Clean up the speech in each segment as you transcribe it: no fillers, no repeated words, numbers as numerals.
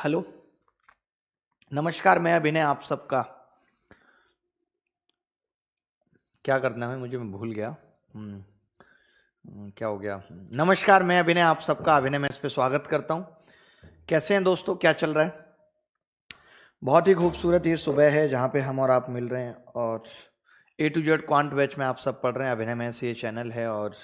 Hello, नमस्कार। मैं अभिनय आप सबका क्या करना है मुझे, मैं भूल गया। क्या हो गया? नमस्कार, मैं अभिनय आप सबका अभिनय में इस पे स्वागत करता हूँ। कैसे हैं दोस्तों, क्या चल रहा है? बहुत ही खूबसूरत ये सुबह है जहाँ पे हम और आप मिल रहे हैं और A to Z quant batch में आप सब पढ़ रहे हैं। अभिनय में से ये चैनल है और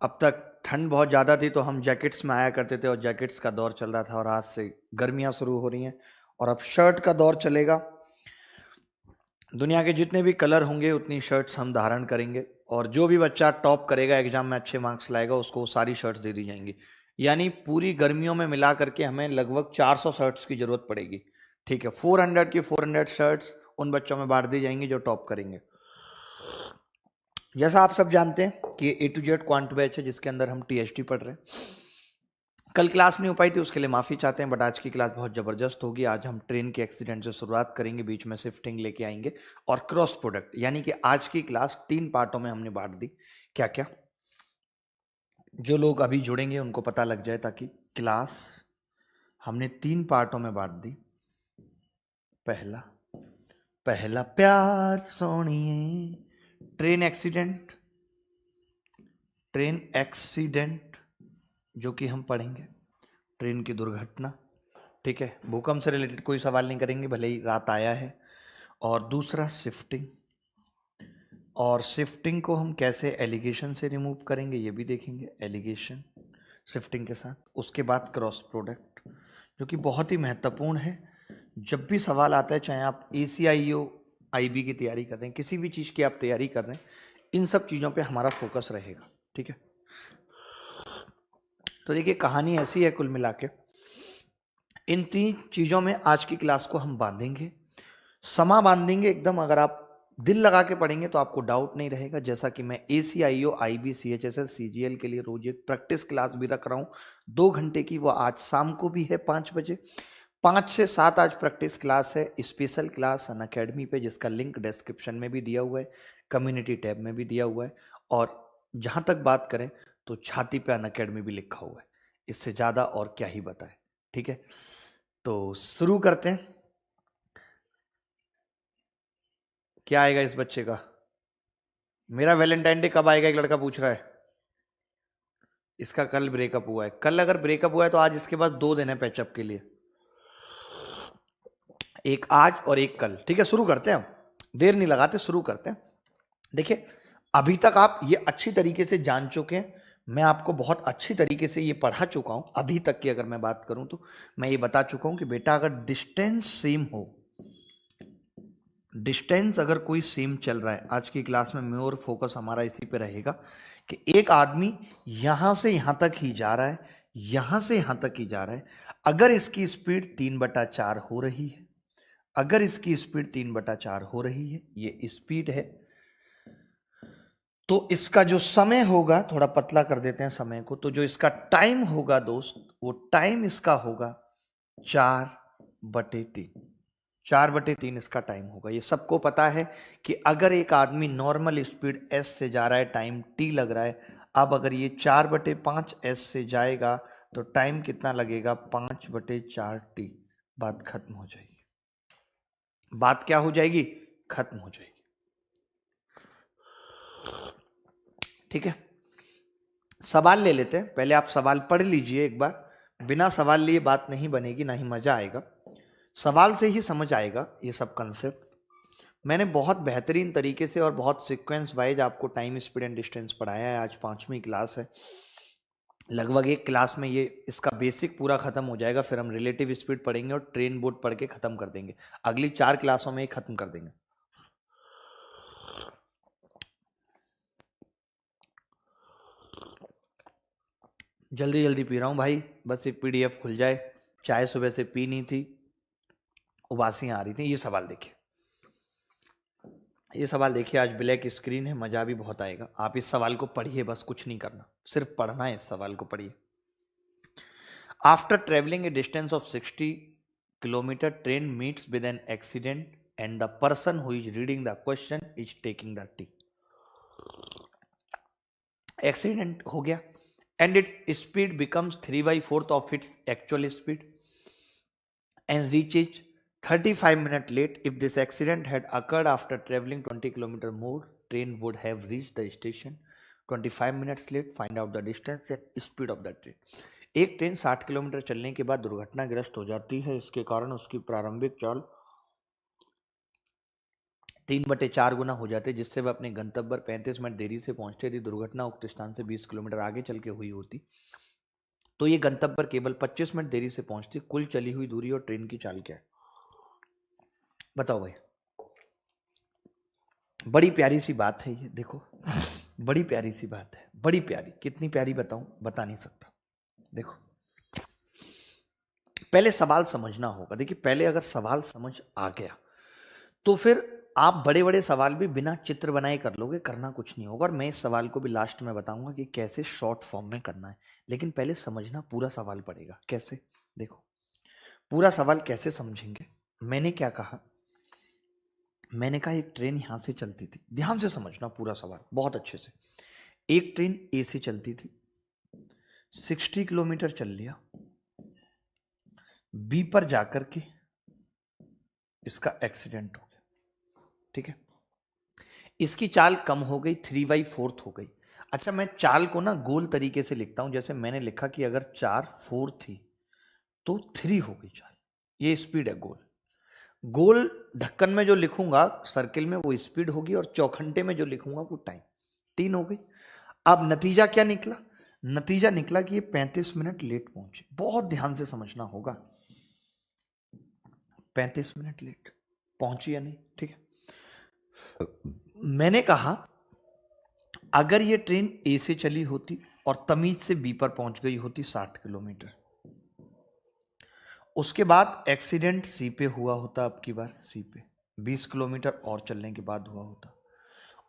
अब तक ठंड बहुत ज़्यादा थी तो हम जैकेट्स में आया करते थे और जैकेट्स का दौर चल रहा था और आज से गर्मियाँ शुरू हो रही हैं और अब शर्ट का दौर चलेगा। दुनिया के जितने भी कलर होंगे उतनी शर्ट्स हम धारण करेंगे और जो भी बच्चा टॉप करेगा, एग्जाम में अच्छे मार्क्स लाएगा, उसको सारी शर्ट्स दे दी जाएंगी। यानी पूरी गर्मियों में मिला करके हमें लगभग 400 शर्ट्स की जरूरत पड़ेगी। ठीक है, 400 की 400 शर्ट्स उन बच्चों में बांट दी जाएंगी जो टॉप करेंगे। जैसा आप सब जानते हैं कि A to Z quant batch है जिसके अंदर हम TST पढ़ रहे हैं। कल क्लास नहीं हो पाई थी, उसके लिए माफी चाहते हैं, बट आज की क्लास बहुत जबरदस्त होगी। आज हम ट्रेन के एक्सीडेंट से शुरुआत करेंगे, बीच में शिफ्टिंग लेके आएंगे और क्रॉस प्रोडक्ट। यानी कि आज की क्लास 3 पार्टों में हमने बांट दी। क्या क्या? जो लोग अभी जुड़ेंगे उनको पता लग जाए, ताकि क्लास हमने 3 पार्टों में बांट दी। पहला पहला प्यार सोनिए, ट्रेन एक्सीडेंट, ट्रेन एक्सीडेंट जो कि हम पढ़ेंगे, ट्रेन की दुर्घटना। ठीक है, भूकंप से रिलेटेड कोई सवाल नहीं करेंगे, भले ही रात आया है। और दूसरा शिफ्टिंग, और शिफ्टिंग को हम कैसे एलिगेशन से रिमूव करेंगे ये भी देखेंगे, एलिगेशन शिफ्टिंग के साथ। उसके बाद क्रॉस प्रोडक्ट जो कि बहुत ही महत्वपूर्ण है। जब भी सवाल आता है, चाहे आप ACIO IB की तैयारी कर रहे हैं, किसी भी चीज़ की आप तैयारी कर रहे हैं, इन सब चीज़ों पे हमारा फोकस रहेगा। ठीक है, तो देखिए कहानी ऐसी है कुल मिला के। इन 3 चीज़ों में आज की क्लास को हम बांधेंगे, समा बांधेंगे एकदम। अगर आप दिल लगा के पढ़ेंगे तो आपको डाउट नहीं रहेगा। जैसा कि मैं ACIO IB CHSL CGL के लिए रोज एक प्रैक्टिस क्लास भी रख रहा हूँ 2 घंटे की, वो आज शाम को भी है 5 बजे। 5 से 7 आज प्रैक्टिस क्लास है, स्पेशल क्लास अनअकैडमी पे, जिसका लिंक डिस्क्रिप्शन में भी दिया हुआ है, कम्युनिटी टैब में भी दिया हुआ है। और जहां तक बात करें तो छाती पे अनअकैडमी भी लिखा हुआ है। इससे ज्यादा और क्या ही बताएं। ठीक है, तो शुरू करते हैं। क्या आएगा इस बच्चे का? मेरा वैलेंटाइन डे कब आएगा, एक लड़का पूछ रहा है। इसका कल ब्रेकअप हुआ है। कल अगर ब्रेकअप हुआ है तो आज इसके पास 2 दिन है पैचअप के लिए, एक आज और एक कल। ठीक है, शुरू करते हैं, हम देर नहीं लगाते, शुरू करते हैं। देखिए, अभी तक आप ये अच्छी तरीके से जान चुके हैं, मैं आपको बहुत अच्छी तरीके से ये पढ़ा चुका हूं। अभी तक की अगर मैं बात करूं तो मैं ये बता चुका हूं कि बेटा अगर डिस्टेंस सेम हो, डिस्टेंस अगर कोई सेम चल रहा है, आज की क्लास में मोर फोकस हमारा इसी पे रहेगा कि एक आदमी यहां से यहां तक ही जा रहा है, यहां से यहां तक ही जा रहा है। अगर इसकी स्पीड 3/4 हो रही है, अगर इसकी स्पीड 3/4 हो रही है, ये स्पीड है, तो इसका जो समय होगा, थोड़ा पतला कर देते हैं समय को, तो जो इसका टाइम होगा दोस्त, वो टाइम इसका होगा 4/3। 4/3 इसका टाइम होगा। ये सबको पता है कि अगर एक आदमी नॉर्मल स्पीड S से जा रहा है, टाइम T लग रहा है। अब अगर ये 4/5 S से जाएगा तो टाइम कितना लगेगा? 5/4T। बात खत्म हो जाएगी। बात क्या हो जाएगी? खत्म हो जाएगी। ठीक है, सवाल ले लेते हैं। पहले आप सवाल पढ़ लीजिए एक बार। बिना सवाल लिए बात नहीं बनेगी, ना ही मजा आएगा। सवाल से ही समझ आएगा ये सब कंसेप्ट। मैंने बहुत बेहतरीन तरीके से और बहुत सीक्वेंस वाइज आपको टाइम, स्पीड एंड डिस्टेंस पढ़ाया है। आज 5वीं क्लास है। लगभग एक क्लास में ये इसका बेसिक पूरा खत्म हो जाएगा, फिर हम रिलेटिव स्पीड पढ़ेंगे और ट्रेन बोर्ड पढ़ के खत्म कर देंगे। अगली 4 क्लासों में ये खत्म कर देंगे। जल्दी जल्दी पी रहा हूँ भाई, बस एक PDF खुल जाए। चाय सुबह से पी नहीं थी, उबासियां आ रही थी। ये सवाल देखिए, ये सवाल देखिए। आज ब्लैक स्क्रीन है, मजा भी बहुत आएगा। आप इस सवाल को पढ़िए, बस कुछ नहीं करना, सिर्फ पढ़ना है। इस सवाल को पढ़िए। After travelling A distance of 60 kilometre, train meets with an accident and the person who is reading the question is taking the T. Accident हो गया and its speed becomes 3/4 of its actual speed. and reaches 35 minutes late. If this accident had occurred after traveling 20 km more, train would have reached the station 25 minutes late. Find out the distance and speed of the train. एक train 60 kilometre चलने के बाद दुर्घटनाग्रस्त हो जाती है। इसके कारण उसकी प्रारंभिक चाल 3/4 गुना हो जाती है, जिससे वह अपने गंतव्य पर 35 मिनट देरी से पहुंचते थे। दुर्घटना उक्त स्थान से 20 किलोमीटर आगे चल के हुई होती तो ये गंतव्य पर केवल 25 मिनट देरी से पहुंचती। कुल चली हुई दूरी और ट्रेन की चाल क्या है बताओ भाई। बड़ी प्यारी सी बात है ये, देखो बड़ी प्यारी सी बात है, बड़ी प्यारी। कितनी प्यारी बताऊं, बता नहीं सकता। देखो पहले सवाल समझना होगा। देखिए पहले अगर सवाल समझ आ गया तो फिर आप बड़े बड़े सवाल भी बिना चित्र बनाए कर लोगे, करना कुछ नहीं होगा। और मैं इस सवाल को भी लास्ट में बताऊंगा कि कैसे शॉर्ट फॉर्म में करना है, लेकिन पहले समझना पूरा सवाल पड़ेगा। कैसे, देखो पूरा सवाल कैसे समझेंगे। मैंने क्या कहा, मैंने कहा एक ट्रेन यहां से चलती थी। ध्यान से समझना पूरा सवाल बहुत अच्छे से। एक ट्रेन ए से चलती थी, 60 किलोमीटर चल लिया, बी पर जाकर के इसका एक्सीडेंट हो गया, ठीक है। इसकी चाल कम हो गई, 3/4 हो गई। अच्छा मैं चाल को ना गोल तरीके से लिखता हूं। जैसे मैंने लिखा कि अगर 4/4 थी तो 3 हो गई चाल, ये स्पीड है गोल। गोल ढक्कन में जो लिखूंगा सर्किल में वो स्पीड होगी, और चौखंटे में जो लिखूंगा वो टाइम। 3 हो गई। अब नतीजा क्या निकला, नतीजा निकला कि ये 35 मिनट लेट पहुंचे। बहुत ध्यान से समझना होगा, 35 मिनट लेट पहुंची या नहीं, ठीक है। मैंने कहा अगर ये ट्रेन ए से चली होती और तमीज से बी पर पहुंच गई होती 60 किलोमीटर, उसके बाद एक्सीडेंट सी पे हुआ होता, अब की बार सी पे 20 किलोमीटर और चलने के बाद हुआ होता,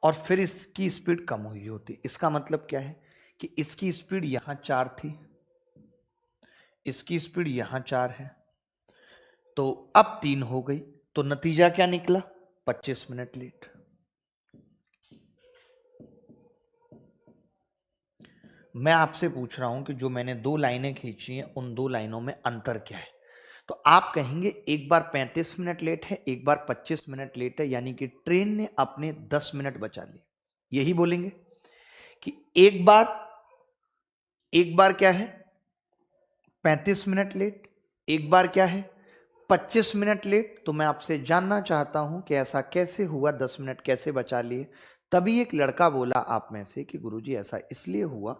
और फिर इसकी स्पीड कम हुई होती। इसका मतलब क्या है कि इसकी स्पीड यहां 4 थी, इसकी स्पीड यहां 4 है, तो अब 3 हो गई। तो नतीजा क्या निकला, 25 मिनट लेट। मैं आपसे पूछ रहा हूं कि जो मैंने 2 लाइनें खींची हैं उन 2 लाइनों में अंतर क्या है। तो आप कहेंगे एक बार 35 मिनट लेट है, एक बार 25 मिनट लेट है, यानी कि ट्रेन ने अपने 10 मिनट बचा लिए। यही बोलेंगे कि एक बार क्या है 35 मिनट लेट, एक बार क्या है 25 मिनट लेट। तो मैं आपसे जानना चाहता हूं कि ऐसा कैसे हुआ, 10 मिनट कैसे बचा लिए। तभी एक लड़का बोला आप में से कि गुरुजी ऐसा इसलिए हुआ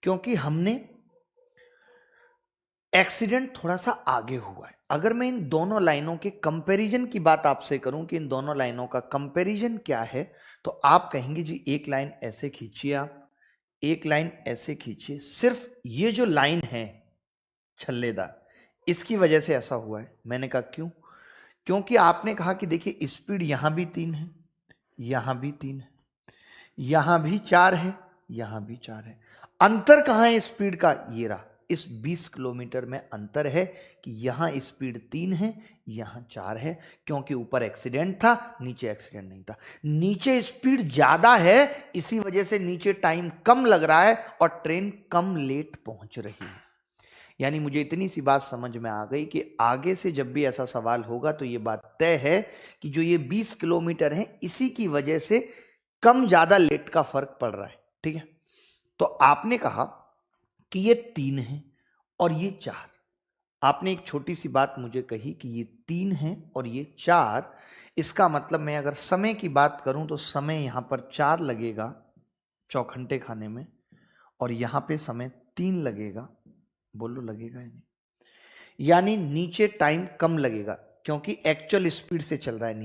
क्योंकि हमने एक्सीडेंट थोड़ा सा आगे हुआ है। अगर मैं इन दोनों लाइनों के कंपैरिजन की बात आपसे करूं कि इन दोनों लाइनों का कंपैरिजन क्या है, तो आप कहेंगे जी एक लाइन ऐसे खींचिए, आप एक लाइन ऐसे खींचिए। सिर्फ ये जो लाइन है छल्लेदार, इसकी वजह से ऐसा हुआ है। मैंने कहा क्यों, क्योंकि आपने कहा कि देखिए स्पीड यहां भी 3 है, यहां भी 3 है, यहां भी 4 है, यहां भी 4 है। अंतर कहां है स्पीड का, ये रहा, इस 20 किलोमीटर में अंतर है कि यहां स्पीड 3 है, यहां 4 है, क्योंकि ऊपर एक्सीडेंट था, नीचे एक्सीडेंट नहीं था। नीचे स्पीड ज्यादा है, इसी वजह से नीचे टाइम कम लग रहा है और ट्रेन कम लेट पहुंच रही है। यानी मुझे इतनी सी बात समझ में आ गई कि आगे से जब भी ऐसा सवाल होगा तो ये बात तय है कि जो ये 20 किलोमीटर है इसी की वजह से कम ज्यादा लेट का फर्क पड़ रहा है, ठीक है। तो आपने कहा कि ये 3 है और ये 4। आपने एक छोटी सी बात मुझे कही कि ये 3 है और ये 4। इसका मतलब मैं अगर समय की बात करूं तो समय यहां पर 4 लगेगा चौखंटे खाने में, और यहां पे समय 3 लगेगा। बोलो लगेगा या नहीं, यानी नीचे टाइम कम लगेगा क्योंकि एक्चुअल स्पीड से चल रहा है।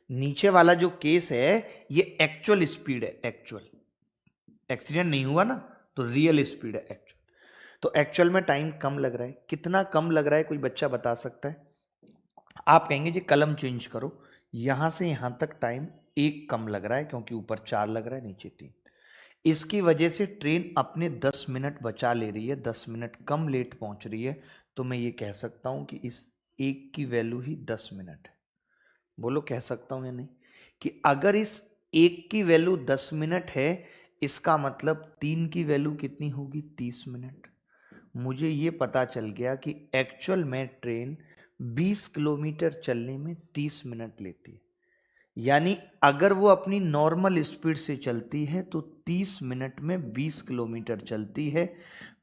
नीचे वाला जो केस है ये एक्चुअल स्पीड है, एक्चुअल एक्सीडेंट नहीं हुआ ना, तो रियल स्पीड है एक्चुअल। तो एक्चुअल में टाइम कम लग रहा है। कितना कम लग रहा है कोई बच्चा बता सकता है? आप कहेंगे जी कलम चेंज करो, यहां से यहां तक टाइम 1 कम लग रहा है क्योंकि ऊपर 4 लग रहा है नीचे 3। इसकी वजह से ट्रेन अपने 10 मिनट बचा ले रही है, 10 मिनट कम लेट पहुंच रही है। तो मैं ये कह सकता हूं कि इस 1 की वैल्यू ही 10 मिनट है। बोलो कह सकता हूं या नहीं, कि अगर इस 1 की वैल्यू 10 मिनट है, इसका मतलब 3 की वैल्यू कितनी होगी, 30 मिनट। मुझे ये पता चल गया कि एक्चुअल में ट्रेन 20 किलोमीटर चलने में 30 मिनट लेती है। यानी अगर वो अपनी नॉर्मल स्पीड से चलती है तो 30 मिनट में 20 किलोमीटर चलती है।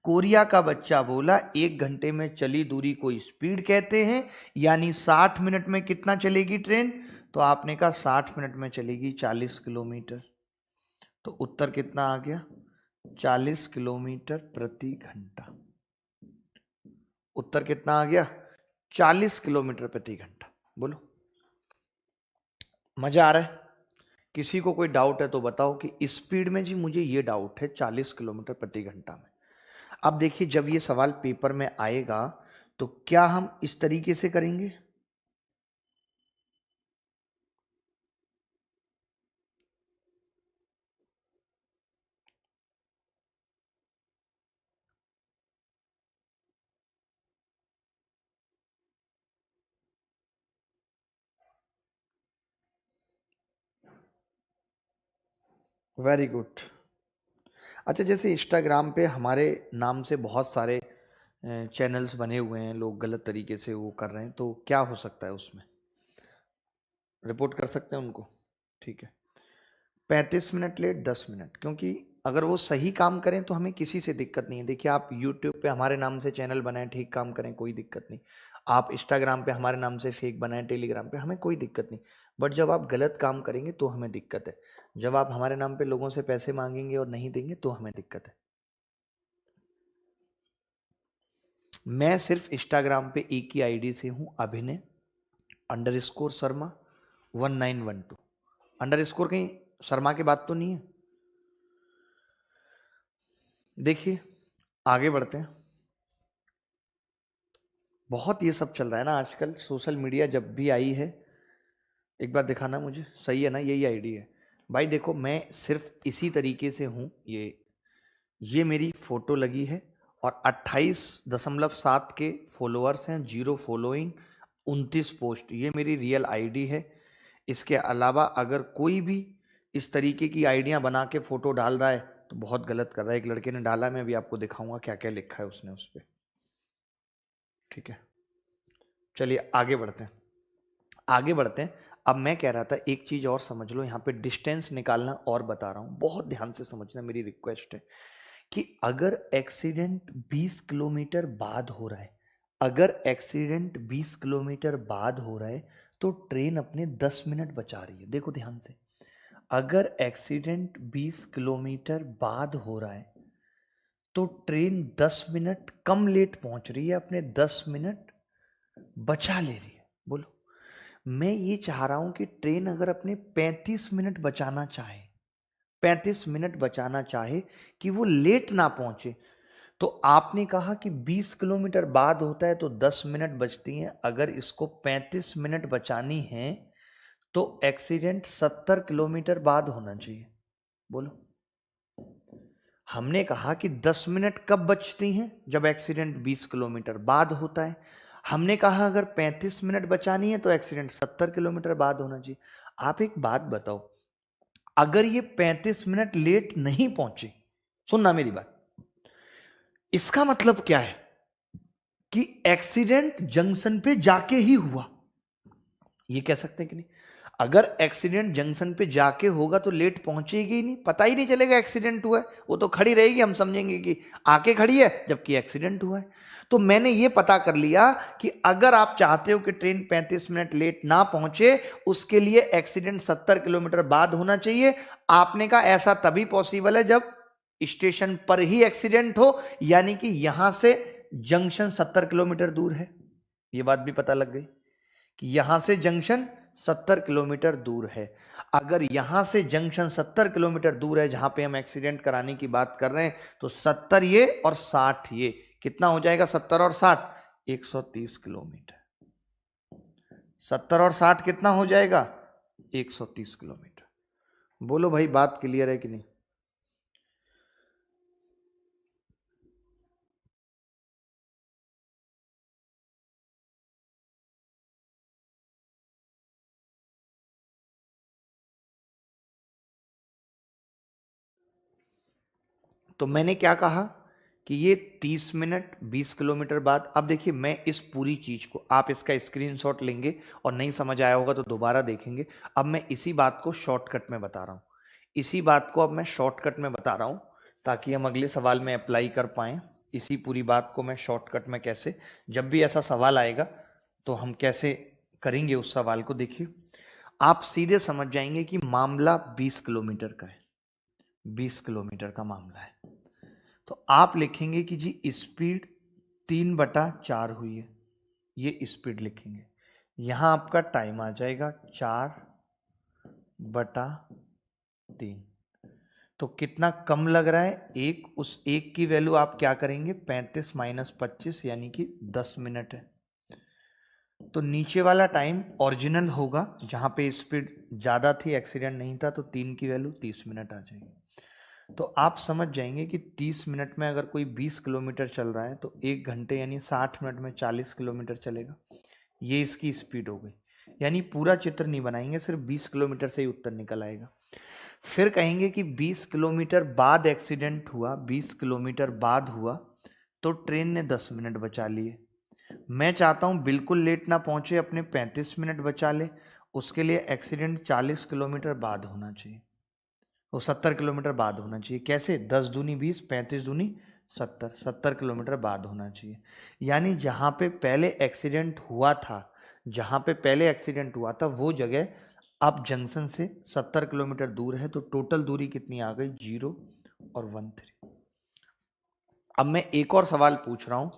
कोरिया का बच्चा बोला 1 घंटे में चली दूरी को स्पीड कहते हैं, यानी 60 मिनट में कितना चलेगी ट्रेन? तो आपने कहा 60 मिनट में चलेगी 40 किलोमीटर। तो उत्तर कितना आ गया? 40 किलोमीटर प्रति घंटा। उत्तर कितना आ गया? 40 किलोमीटर प्रति घंटा। बोलो, मजा आ रहा है? किसी को कोई डाउट है तो बताओ कि स्पीड में जी मुझे ये डाउट है 40 किलोमीटर प्रति घंटा में। अब देखिए, जब ये सवाल पेपर में आएगा तो क्या हम इस तरीके से करेंगे? Very good. अच्छा, जैसे इंस्टाग्राम पे हमारे नाम से बहुत सारे चैनल्स बने हुए हैं, लोग गलत तरीके से वो कर रहे हैं, तो क्या हो सकता है उसमें? रिपोर्ट कर सकते हैं उनको? ठीक है। 35 मिनट लेट, 10 मिनट, क्योंकि अगर वो सही काम करें तो हमें किसी से दिक्कत नहीं है। देखिए, आप यूट्यूब पे हमारे नाम से चैनल बनाएं, ठीक काम करें, कोई दिक्कत नहीं। आप इंस्टाग्राम पे हमारे नाम से फेक बनाएं, टेलीग्राम पे, हमें कोई दिक्कत नहीं। बट जब आप गलत काम करेंगे तो हमें दिक्कत है। जब आप हमारे नाम पे लोगों से पैसे मांगेंगे और नहीं देंगे तो हमें दिक्कत है। मैं सिर्फ इंस्टाग्राम पे एक ही आईडी से हूं, अभिनय _शर्मा 1912। अंडरस्कोर कहीं शर्मा की बात तो नहीं है? देखिए, आगे बढ़ते हैं। बहुत ये सब चल रहा है ना आजकल, सोशल मीडिया जब भी आई है। एक बार दिखाना मुझे, सही है ना? यही आईडी है भाई। देखो, मैं सिर्फ इसी तरीके से हूं। ये मेरी फोटो लगी है और 28.7 के फॉलोअर्स हैं, 0 फॉलोइंग, 29 पोस्ट। ये मेरी रियल आईडी है। इसके अलावा अगर कोई भी इस तरीके की आइडिया बना के फोटो डाल रहा है तो बहुत गलत कर रहा है। एक लड़के ने डाला, मैं भी आपको दिखाऊंगा क्या क्या लिखा है उसने उस पर। ठीक है, चलिए आगे बढ़ते हैं। आगे बढ़ते हैं। अब मैं कह रहा था एक चीज और समझ लो, यहाँ पे डिस्टेंस निकालना और बता रहा हूं, बहुत ध्यान से समझना, मेरी रिक्वेस्ट है कि अगर एक्सीडेंट 20 किलोमीटर बाद हो रहा है, अगर एक्सीडेंट 20 किलोमीटर बाद हो रहा है तो ट्रेन अपने 10 मिनट बचा रही है। देखो ध्यान से, अगर एक्सीडेंट 20 किलोमीटर बाद हो रहा है तो ट्रेन 10 मिनट कम लेट पहुंच रही है, अपने 10 मिनट बचा ले रही है। बोलो, मैं ये चाह रहा हूं कि ट्रेन अगर अपने 35 मिनट बचाना चाहे, 35 मिनट बचाना चाहे कि वो लेट ना पहुंचे, तो आपने कहा कि 20 किलोमीटर बाद होता है तो 10 मिनट बचती हैं। अगर इसको 35 मिनट बचानी है तो एक्सीडेंट 70 किलोमीटर बाद होना चाहिए। बोलो, हमने कहा कि 10 मिनट कब बचती हैं? जब एक्सीडेंट 20 किलोमीटर बाद होता है। हमने कहा अगर 35 मिनट बचानी है तो एक्सीडेंट 70 किलोमीटर बाद होना चाहिए। आप एक बात बताओ, अगर ये 35 मिनट लेट नहीं पहुंचे, सुनना मेरी बात, इसका मतलब क्या है कि एक्सीडेंट जंक्शन पे जाके ही हुआ। ये कह सकते हैं कि नहीं? अगर एक्सीडेंट जंक्शन पे जाके होगा तो लेट पहुंचेगी ही नहीं, पता ही नहीं चलेगा एक्सीडेंट हुआ है। वो तो खड़ी रहेगी, हम समझेंगे कि आके खड़ी है जबकि एक्सीडेंट हुआ है। तो मैंने ये पता कर लिया कि अगर आप चाहते हो कि ट्रेन 35 मिनट लेट ना पहुंचे, उसके लिए एक्सीडेंट 70 किलोमीटर बाद होना चाहिए। आपने कहा ऐसा तभी पॉसिबल है जब स्टेशन पर ही एक्सीडेंट हो, यानी कि यहां से जंक्शन 70 किलोमीटर दूर है। ये बात भी पता लग गई कि यहां से जंक्शन 70 किलोमीटर दूर है। अगर यहां से जंक्शन 70 किलोमीटर दूर है जहां पे हम एक्सीडेंट कराने की बात कर रहे हैं, तो 70 ये और 60 ये, कितना हो जाएगा? 70 और 60 130 किलोमीटर। 70 और 60 कितना हो जाएगा? 130 किलोमीटर। बोलो भाई, बात क्लियर है कि नहीं? तो मैंने क्या कहा कि ये 30 मिनट 20 किलोमीटर बाद। अब देखिए मैं इस पूरी चीज को, आप इसका स्क्रीनशॉट लेंगे और नहीं समझ आया होगा तो दोबारा देखेंगे। अब मैं इसी बात को शॉर्टकट में बता रहा हूं, इसी बात को अब मैं शॉर्टकट में बता रहा हूं ताकि हम अगले सवाल में अप्लाई कर पाए। इसी पूरी बात को मैं शॉर्टकट में कैसे, जब भी ऐसा सवाल आएगा तो हम कैसे करेंगे उस सवाल को। देखिए आप सीधे समझ जाएंगे कि मामला 20 किलोमीटर का है, 20 किलोमीटर का मामला है। तो आप लिखेंगे कि जी स्पीड 3/4 हुई है, ये स्पीड लिखेंगे। यहां आपका टाइम आ जाएगा 4/3। तो कितना कम लग रहा है, एक, उस एक की वैल्यू आप क्या करेंगे, 35 माइनस 25 यानी कि 10 मिनट है। तो नीचे वाला टाइम ओरिजिनल होगा, जहां पे स्पीड ज्यादा थी, एक्सीडेंट नहीं था, तो 3 की वैल्यू 30 मिनट आ जाएगी। तो आप समझ जाएंगे कि 30 मिनट में अगर कोई 20 किलोमीटर चल रहा है तो 1 घंटे यानी 60 मिनट में 40 किलोमीटर चलेगा। ये इसकी स्पीड हो गई। यानी पूरा चित्र नहीं बनाएंगे, सिर्फ 20 किलोमीटर से ही उत्तर निकल आएगा। फिर कहेंगे कि 20 किलोमीटर बाद एक्सीडेंट हुआ, 20 किलोमीटर बाद हुआ तो ट्रेन ने 10 मिनट बचा लिए। मैं चाहता हूं बिल्कुल लेट ना पहुंचे, अपने 35 मिनट बचा ले। उसके लिए एक्सीडेंट 40 किलोमीटर बाद होना चाहिए, वो 70 किलोमीटर बाद होना चाहिए। कैसे, 10 दूनी 20, 35 दूनी 70, 70 किलोमीटर बाद होना चाहिए। यानी जहां पे पहले एक्सीडेंट हुआ था, जहां पे पहले एक्सीडेंट हुआ था वो जगह अब जंक्शन से 70 किलोमीटर दूर है। तो टोटल दूरी कितनी आ गई, 0 और 13। अब मैं एक और सवाल पूछ रहा हूं,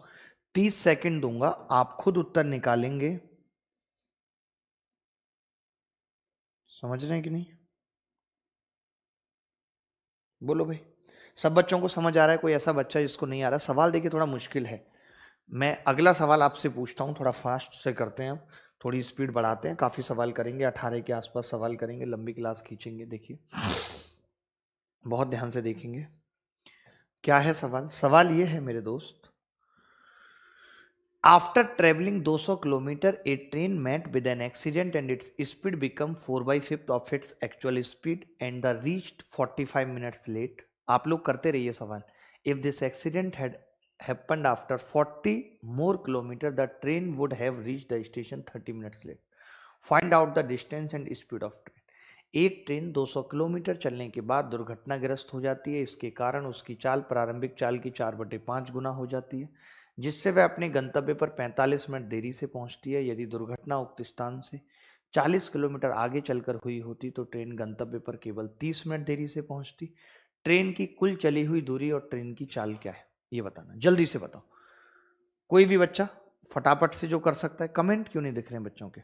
30 सेकंड दूंगा, आप खुद उत्तर निकालेंगे। समझ रहे हैं कि नहीं, बोलो भाई। सब बच्चों को समझ आ रहा है, कोई ऐसा बच्चा जिसको नहीं आ रहा? सवाल देखिए थोड़ा मुश्किल है। मैं अगला सवाल आपसे पूछता हूं, थोड़ा फास्ट से करते हैं, अब थोड़ी स्पीड बढ़ाते हैं। काफी सवाल करेंगे, 18 के आसपास सवाल करेंगे, लंबी क्लास खींचेंगे। देखिए बहुत ध्यान से देखेंगे। क्या है सवाल? सवाल ये है मेरे दोस्त, after travelling 200 kilometre a train met with an accident and its speed become 4/5 of its actual speed and the reached 45 minutes late. आप लोग करते रहिए सवाल। If this accident had happened after 40 more kilometer, the train would have reached the station 30 minutes late. Find out the distance and speed of train. एक train 200 kilometre चलने के बाद दुर्घटनाग्रस्त हो जाती है। इसके कारण उसकी चाल प्रारंभिक चाल की 4/5 गुना हो जाती है, जिससे वह अपने गंतव्य पर 45 मिनट देरी से पहुंचती है। यदि दुर्घटना उक्त स्थान से 40 किलोमीटर आगे चलकर हुई होती तो ट्रेन गंतव्य पर केवल 30 मिनट देरी से पहुंचती। ट्रेन की कुल चली हुई दूरी और ट्रेन की चाल क्या है, ये बताना, जल्दी से बताओ। कोई भी बच्चा फटाफट से जो कर सकता है। कमेंट क्यों नहीं दिख रहे हैं बच्चों के?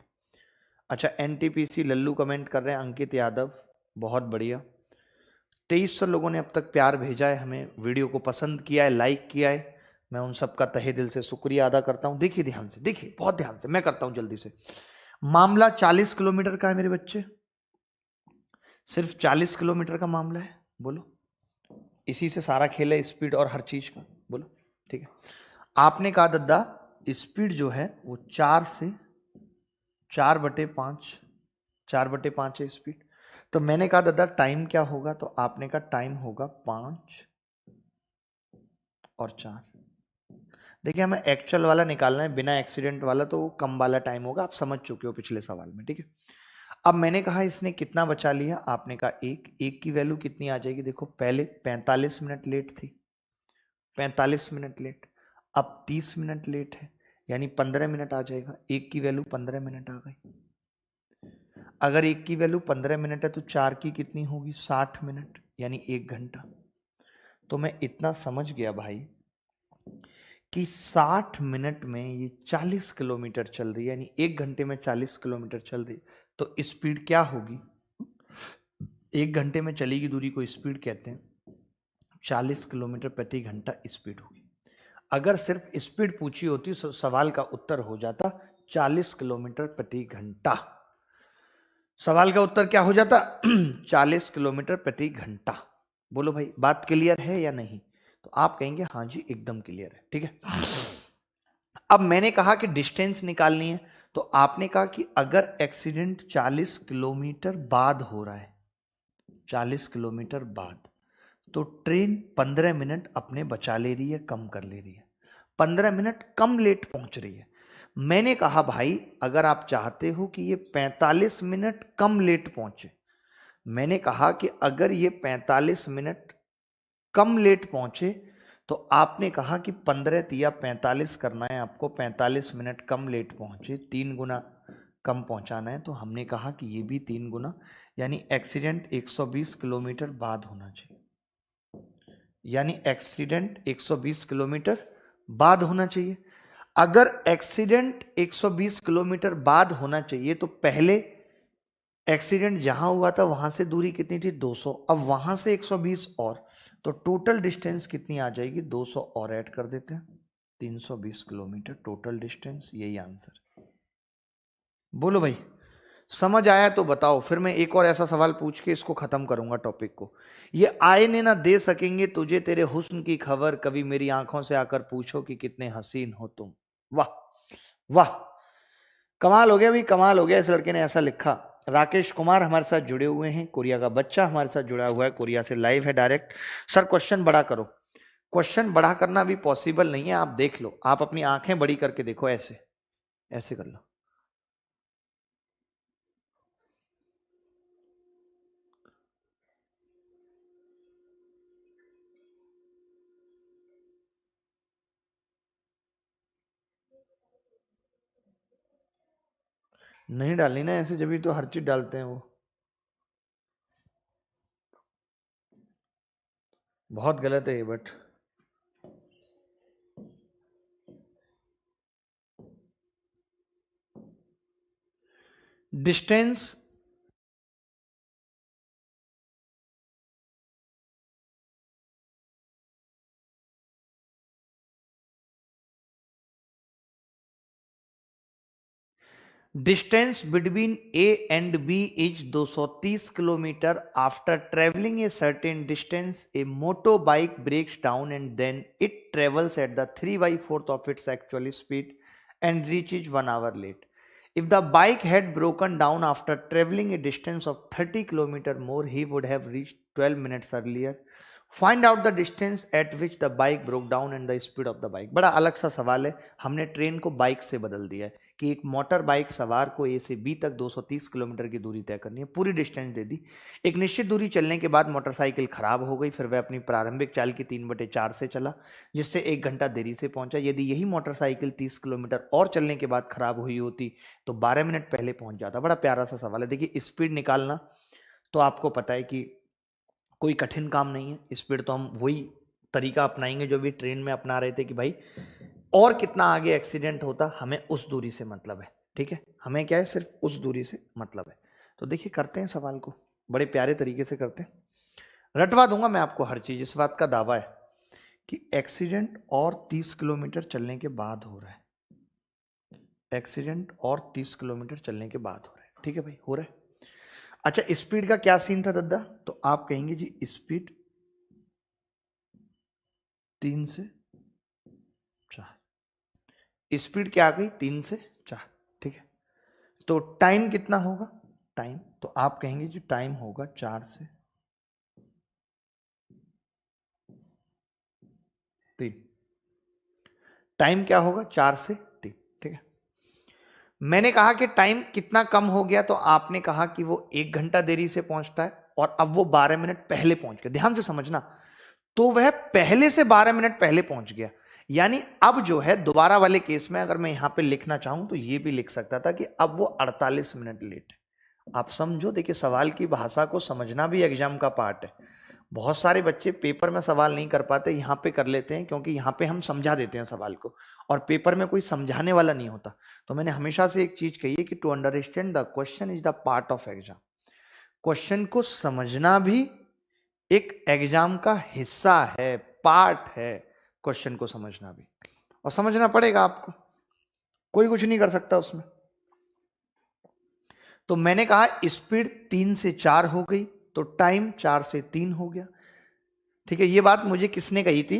अच्छा, एनटीपीसी लल्लू कमेंट कर रहे हैं, अंकित यादव, बहुत बढ़िया। 2300 लोगों ने अब तक प्यार भेजा है हमें, वीडियो को पसंद किया है, लाइक किया है। मैं उन सबका तहे दिल से शुक्रिया अदा करता हूं। देखिए ध्यान से, देखिए बहुत ध्यान से, मैं करता हूं जल्दी से। मामला 40 किलोमीटर का है मेरे बच्चे, सिर्फ 40 किलोमीटर का मामला है। बोलो, इसी से सारा खेल है, स्पीड और हर चीज का। बोलो, ठीक है। आपने कहा दद्दा स्पीड जो है वो 4 से 4/5, 4/5 है स्पीड। तो मैंने कहा दादा टाइम क्या होगा, तो आपने कहा टाइम होगा 5 और 4। देखिए हमें एक्चुअल वाला निकालना है, बिना एक्सीडेंट वाला, तो वो कम वाला टाइम होगा। आप समझ चुके हो पिछले सवाल में, ठीक है। अब मैंने कहा इसने कितना बचा लिया, आपने कहा एक की वैल्यू कितनी आ जाएगी? देखो पहले 45 मिनट लेट थी, 45 मिनट लेट, अब 30 मिनट लेट है, यानी 15 मिनट आ जाएगा। एक की वैल्यू 15 मिनट आ गई। अगर एक की वैल्यू 15 मिनट है तो 4 की कितनी होगी, 60 मिनट, यानी 1 घंटा। तो मैं इतना समझ गया भाई कि 60 मिनट में ये 40 किलोमीटर चल रही है, यानी 1 घंटे में 40 किलोमीटर चल रही, तो स्पीड क्या होगी? 1 घंटे में चलेगी दूरी को स्पीड कहते हैं, 40 किलोमीटर प्रति घंटा स्पीड होगी। अगर सिर्फ स्पीड पूछी होती तो सवाल का उत्तर हो जाता 40 किलोमीटर प्रति घंटा। सवाल का उत्तर क्या हो जाता? 40 किलोमीटर प्रति घंटा। बोलो भाई, बात क्लियर है या नहीं? तो आप कहेंगे हाँ जी एकदम क्लियर है, ठीक है। अब मैंने कहा कि डिस्टेंस निकालनी है, तो आपने कहा कि अगर एक्सीडेंट 40 किलोमीटर बाद हो रहा है, 40 किलोमीटर बाद, तो ट्रेन 15 मिनट अपने बचा ले रही है, कम कर ले रही है, 15 मिनट कम लेट पहुंच रही है। मैंने कहा भाई अगर आप चाहते हो कि ये 45 मिनट कम लेट पहुंचे, मैंने कहा कि अगर ये 45 मिनट कम लेट पहुंचे तो आपने कहा कि 15 तिया 45 करना है आपको, 45 मिनट कम लेट पहुंचे, 3 गुना कम पहुंचाना है। तो हमने कहा कि ये भी 3 गुना, यानी एक्सीडेंट 120 किलोमीटर बाद होना चाहिए, यानी एक्सीडेंट 120 किलोमीटर बाद होना चाहिए। अगर एक्सीडेंट 120 किलोमीटर बाद होना चाहिए तो पहले एक्सीडेंट जहां हुआ था वहां से दूरी कितनी थी? 200। अब वहां से 120 और, तो टोटल डिस्टेंस कितनी आ जाएगी? 200 और ऐड कर देते हैं, 320 किलोमीटर टोटल डिस्टेंस। यही आंसर। बोलो भाई, समझ आया तो बताओ, फिर मैं एक और ऐसा सवाल पूछ के इसको खत्म करूंगा टॉपिक को। ये आईने ना दे सकेंगे तुझे तेरे हुस्न की खबर, कभी मेरी आंखों से आकर पूछो कि कितने हसीन हो तुम। वाह वाह, कमाल हो गया भाई, कमाल हो गया। इस लड़के ने ऐसा लिखा। राकेश कुमार हमारे साथ जुड़े हुए हैं, कोरिया का बच्चा हमारे साथ जुड़ा हुआ है, कोरिया से लाइव है डायरेक्ट। सर क्वेश्चन बड़ा करो। क्वेश्चन बड़ा करना भी पॉसिबल नहीं है, आप देख लो, आप अपनी आंखें बड़ी करके देखो, ऐसे ऐसे कर लो। नहीं डालनी ना ऐसे, जब भी तो हर चीज डालते हैं वो। बहुत गलत है ये, but distance Distance between A and B is 230 kilometer. After traveling a certain distance, a motorbike breaks down and then it travels at the 3/4 of its actual speed and reaches 1 hour late. If the bike had broken down after traveling a distance of 30 kilometer more, he would have reached 12 minutes earlier. Find out the distance eight which the bike broke down and the speed of the bike. बड़ा अलग सा सवाल है, हमने train को bike से बदल दिया है कि एक मोटर बाइक सवार को ए से बी तक 230 किलोमीटर की दूरी तय करनी है, पूरी डिस्टेंस दे दी। एक निश्चित दूरी चलने के बाद मोटरसाइकिल खराब हो गई, फिर वह अपनी प्रारंभिक चाल की 3/4 से चला, जिससे 1 घंटा देरी से पहुंचा। यदि यही मोटरसाइकिल 30 किलोमीटर और चलने के बाद खराब हुई होती तो 12 मिनट पहले पहुंच जाता। बड़ा प्यारा सा सवाल है। देखिए स्पीड निकालना तो आपको पता है कि कोई कठिन काम नहीं है, स्पीड तो हम वही तरीका अपनाएंगे जो भी ट्रेन में अपना रहे थे कि भाई और कितना आगे एक्सीडेंट होता, हमें उस दूरी से मतलब है। ठीक है, हमें क्या है, सिर्फ उस दूरी से मतलब है। तो देखिए करते हैं सवाल को, बड़े प्यारे तरीके से करते हैं। रटवा दूंगा मैं आपको हर चीज, इस बात का दावा है कि एक्सीडेंट और 30 किलोमीटर चलने के बाद हो रहा है, एक्सीडेंट और 30 किलोमीटर चलने के बाद हो रहा है। ठीक है भाई, हो रहा है। अच्छा स्पीड का क्या सीन था दद्दा? तो आप कहेंगे जी स्पीड 3 से 4, स्पीड क्या आ गई? 3 से 4। ठीक है, तो टाइम कितना होगा? टाइम तो आप कहेंगे जी टाइम होगा 4 से 3। टाइम क्या होगा? 4 से 3। ठीक है, मैंने कहा कि टाइम कितना कम हो गया, तो आपने कहा कि वो 1 घंटा देरी से पहुंचता है और अब वो 12 मिनट पहले पहुंच गया। ध्यान से समझना, तो वह पहले से 12 मिनट पहले पहुंच गया। यानी अब जो है दोबारा वाले केस में अगर मैं यहां पे लिखना चाहूं तो ये भी लिख सकता था कि अब वो 48 मिनट लेट है। आप समझो, देखिए सवाल की भाषा को समझना भी एग्जाम का पार्ट है। बहुत सारे बच्चे पेपर में सवाल नहीं कर पाते, यहाँ पे कर लेते हैं क्योंकि यहाँ पे हम समझा देते हैं सवाल को, और पेपर में कोई समझाने वाला नहीं होता। तो मैंने हमेशा से एक चीज कही है कि to understand the question is the part of exam. Question को समझना भी एक एग्जाम का हिस्सा है, पार्ट है, क्वेश्चन को समझना भी, और समझना पड़ेगा आपको, कोई कुछ नहीं कर सकता उसमें। तो मैंने कहा स्पीड 3 से 4 हो गई, तो टाइम 4 से 3 हो गया। ठीक है, ये बात मुझे किसने कही थी?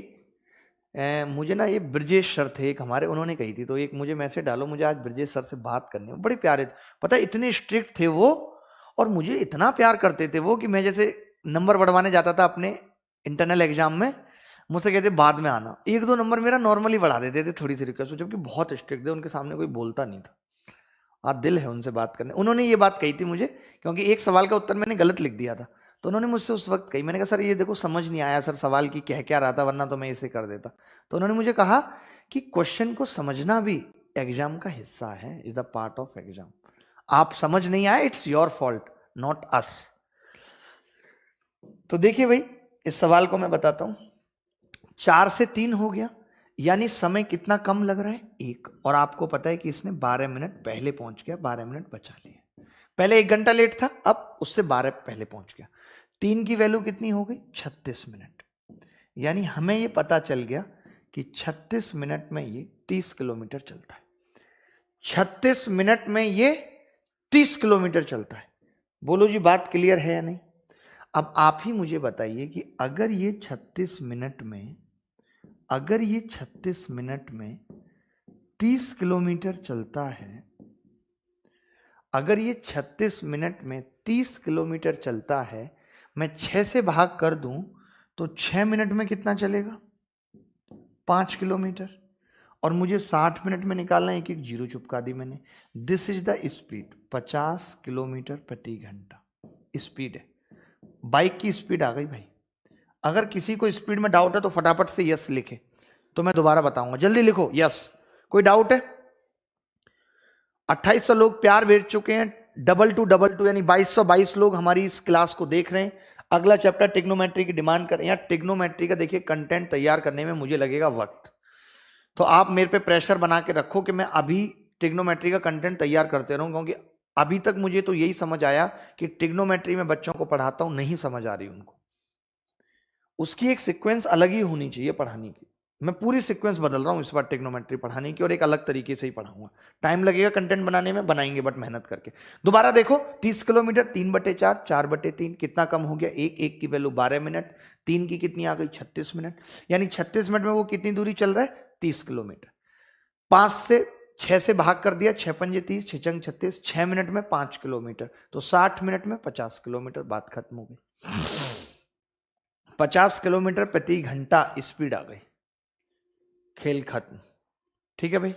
मुझे ना ये ब्रजेश सर थे एक हमारे, उन्होंने कही थी। तो एक मुझे मैसेज डालो, मुझे आज ब्रजेश सर से बात करनी है। बड़े प्यारे, पता है इतने स्ट्रिक्ट थे वो, और मुझे इतना प्यार करते थे वो कि मैं जैसे नंबर बढ़वाने जाता था अपने इंटरनल एग्जाम में मुझसे कहते बाद में आना, 1-2 नंबर मेरा नॉर्मली बढ़ा देते थे थोड़ी सी रिक्वेस्ट, जबकि बहुत स्ट्रिक्ट थे, उनके सामने कोई बोलता नहीं था। आज दिल है उनसे बात करने। उन्होंने ये बात कही थी मुझे, क्योंकि एक सवाल का उत्तर मैंने गलत लिख दिया था, तो उन्होंने मुझसे उस वक्त कही, मैंने कहा सर ये देखो समझ नहीं आया सर सवाल की कह क्या रहा था, वरना तो मैं इसे कर देता। तो उन्होंने मुझे कहा कि क्वेश्चन को समझना भी एग्जाम का हिस्सा है, is the part of exam. आप समझ नहीं आए, it's your fault, not us. तो देखिए भाई, इस सवाल को मैं बताता हूं। 4 से 3 हो गया, यानी समय कितना कम लग रहा है, 1। और आपको पता है कि इसने 12 मिनट पहले पहुंच गया, 12 मिनट बचा लिए। पहले 1 घंटा लेट था, अब उससे 12 पहले पहुंच गया। 3 की वैल्यू कितनी हो गई, 36 मिनट। यानी हमें यह पता चल गया कि 36 मिनट में ये 30 किलोमीटर चलता है। 36 मिनट में ये 30 किलोमीटर चलता है। बोलो जी, बात क्लियर है या नहीं? अब आप ही मुझे बताइए कि अगर ये 36 मिनट में 30 किलोमीटर चलता है, अगर ये 36 मिनट में 30 किलोमीटर चलता है, मैं 6 से भाग कर दूं तो 6 मिनट में कितना चलेगा, 5 किलोमीटर। और मुझे 60 मिनट में निकालना है, एक जीरो चुपका दी मैंने। This is the speed, 50 kilometre प्रति घंटा स्पीड है। बाइक की स्पीड आ गई भाई। अगर किसी को स्पीड में डाउट है तो फटाफट से यस लिखे, तो मैं दोबारा बताऊंगा, जल्दी लिखो यस। कोई डाउट है? 2800 लोग प्यार भेज चुके हैं, 2222 यानी 2222 लोग हमारी इस क्लास को देख रहे हैं। अगला चैप्टर टिग्नोमेट्री की डिमांड कर रहे हैं। टिग्नोमेट्री का देखिए कंटेंट तैयार करने में मुझे लगेगा वक्त, तो आप मेरे पे प्रेशर बना के रखो कि मैं अभी टिग्नोमेट्री का कंटेंट तैयार करते रहूं, क्योंकि अभी तक मुझे तो यही समझ आया कि टिग्नोमेट्री में बच्चों को पढ़ाता हूं, नहीं समझ आ रही उनको, उसकी एक सीक्वेंस अलग ही होनी चाहिए पढ़ाने की। मैं पूरी सीक्वेंस बदल रहा हूं इस बार टिग्नोमेट्री पढ़ाने की, और एक अलग तरीके से ही पढ़ाऊंगा। टाइम लगेगा कंटेंट बनाने में, बनाएंगे बट मेहनत करके। दोबारा देखो, 30 किलोमीटर 3/4, 4/3, कितना कम हो गया, 1 की वैल्यू 12 मिनट, 3 की कितनी आ गई, 36 मिनट। यानी 36 मिनट में वो कितनी दूरी चल रहा है, 30 किलोमीटर। 5 से 6 से भाग कर दिया, 6 पंजे 30, 6 चंग 36, 6 मिनट में 5 किलोमीटर, तो 60 मिनट में 50 किलोमीटर। बात खत्म हो गई। 50 किलोमीटर प्रति घंटा स्पीड आ गई, खेल खत्म। ठीक है भाई।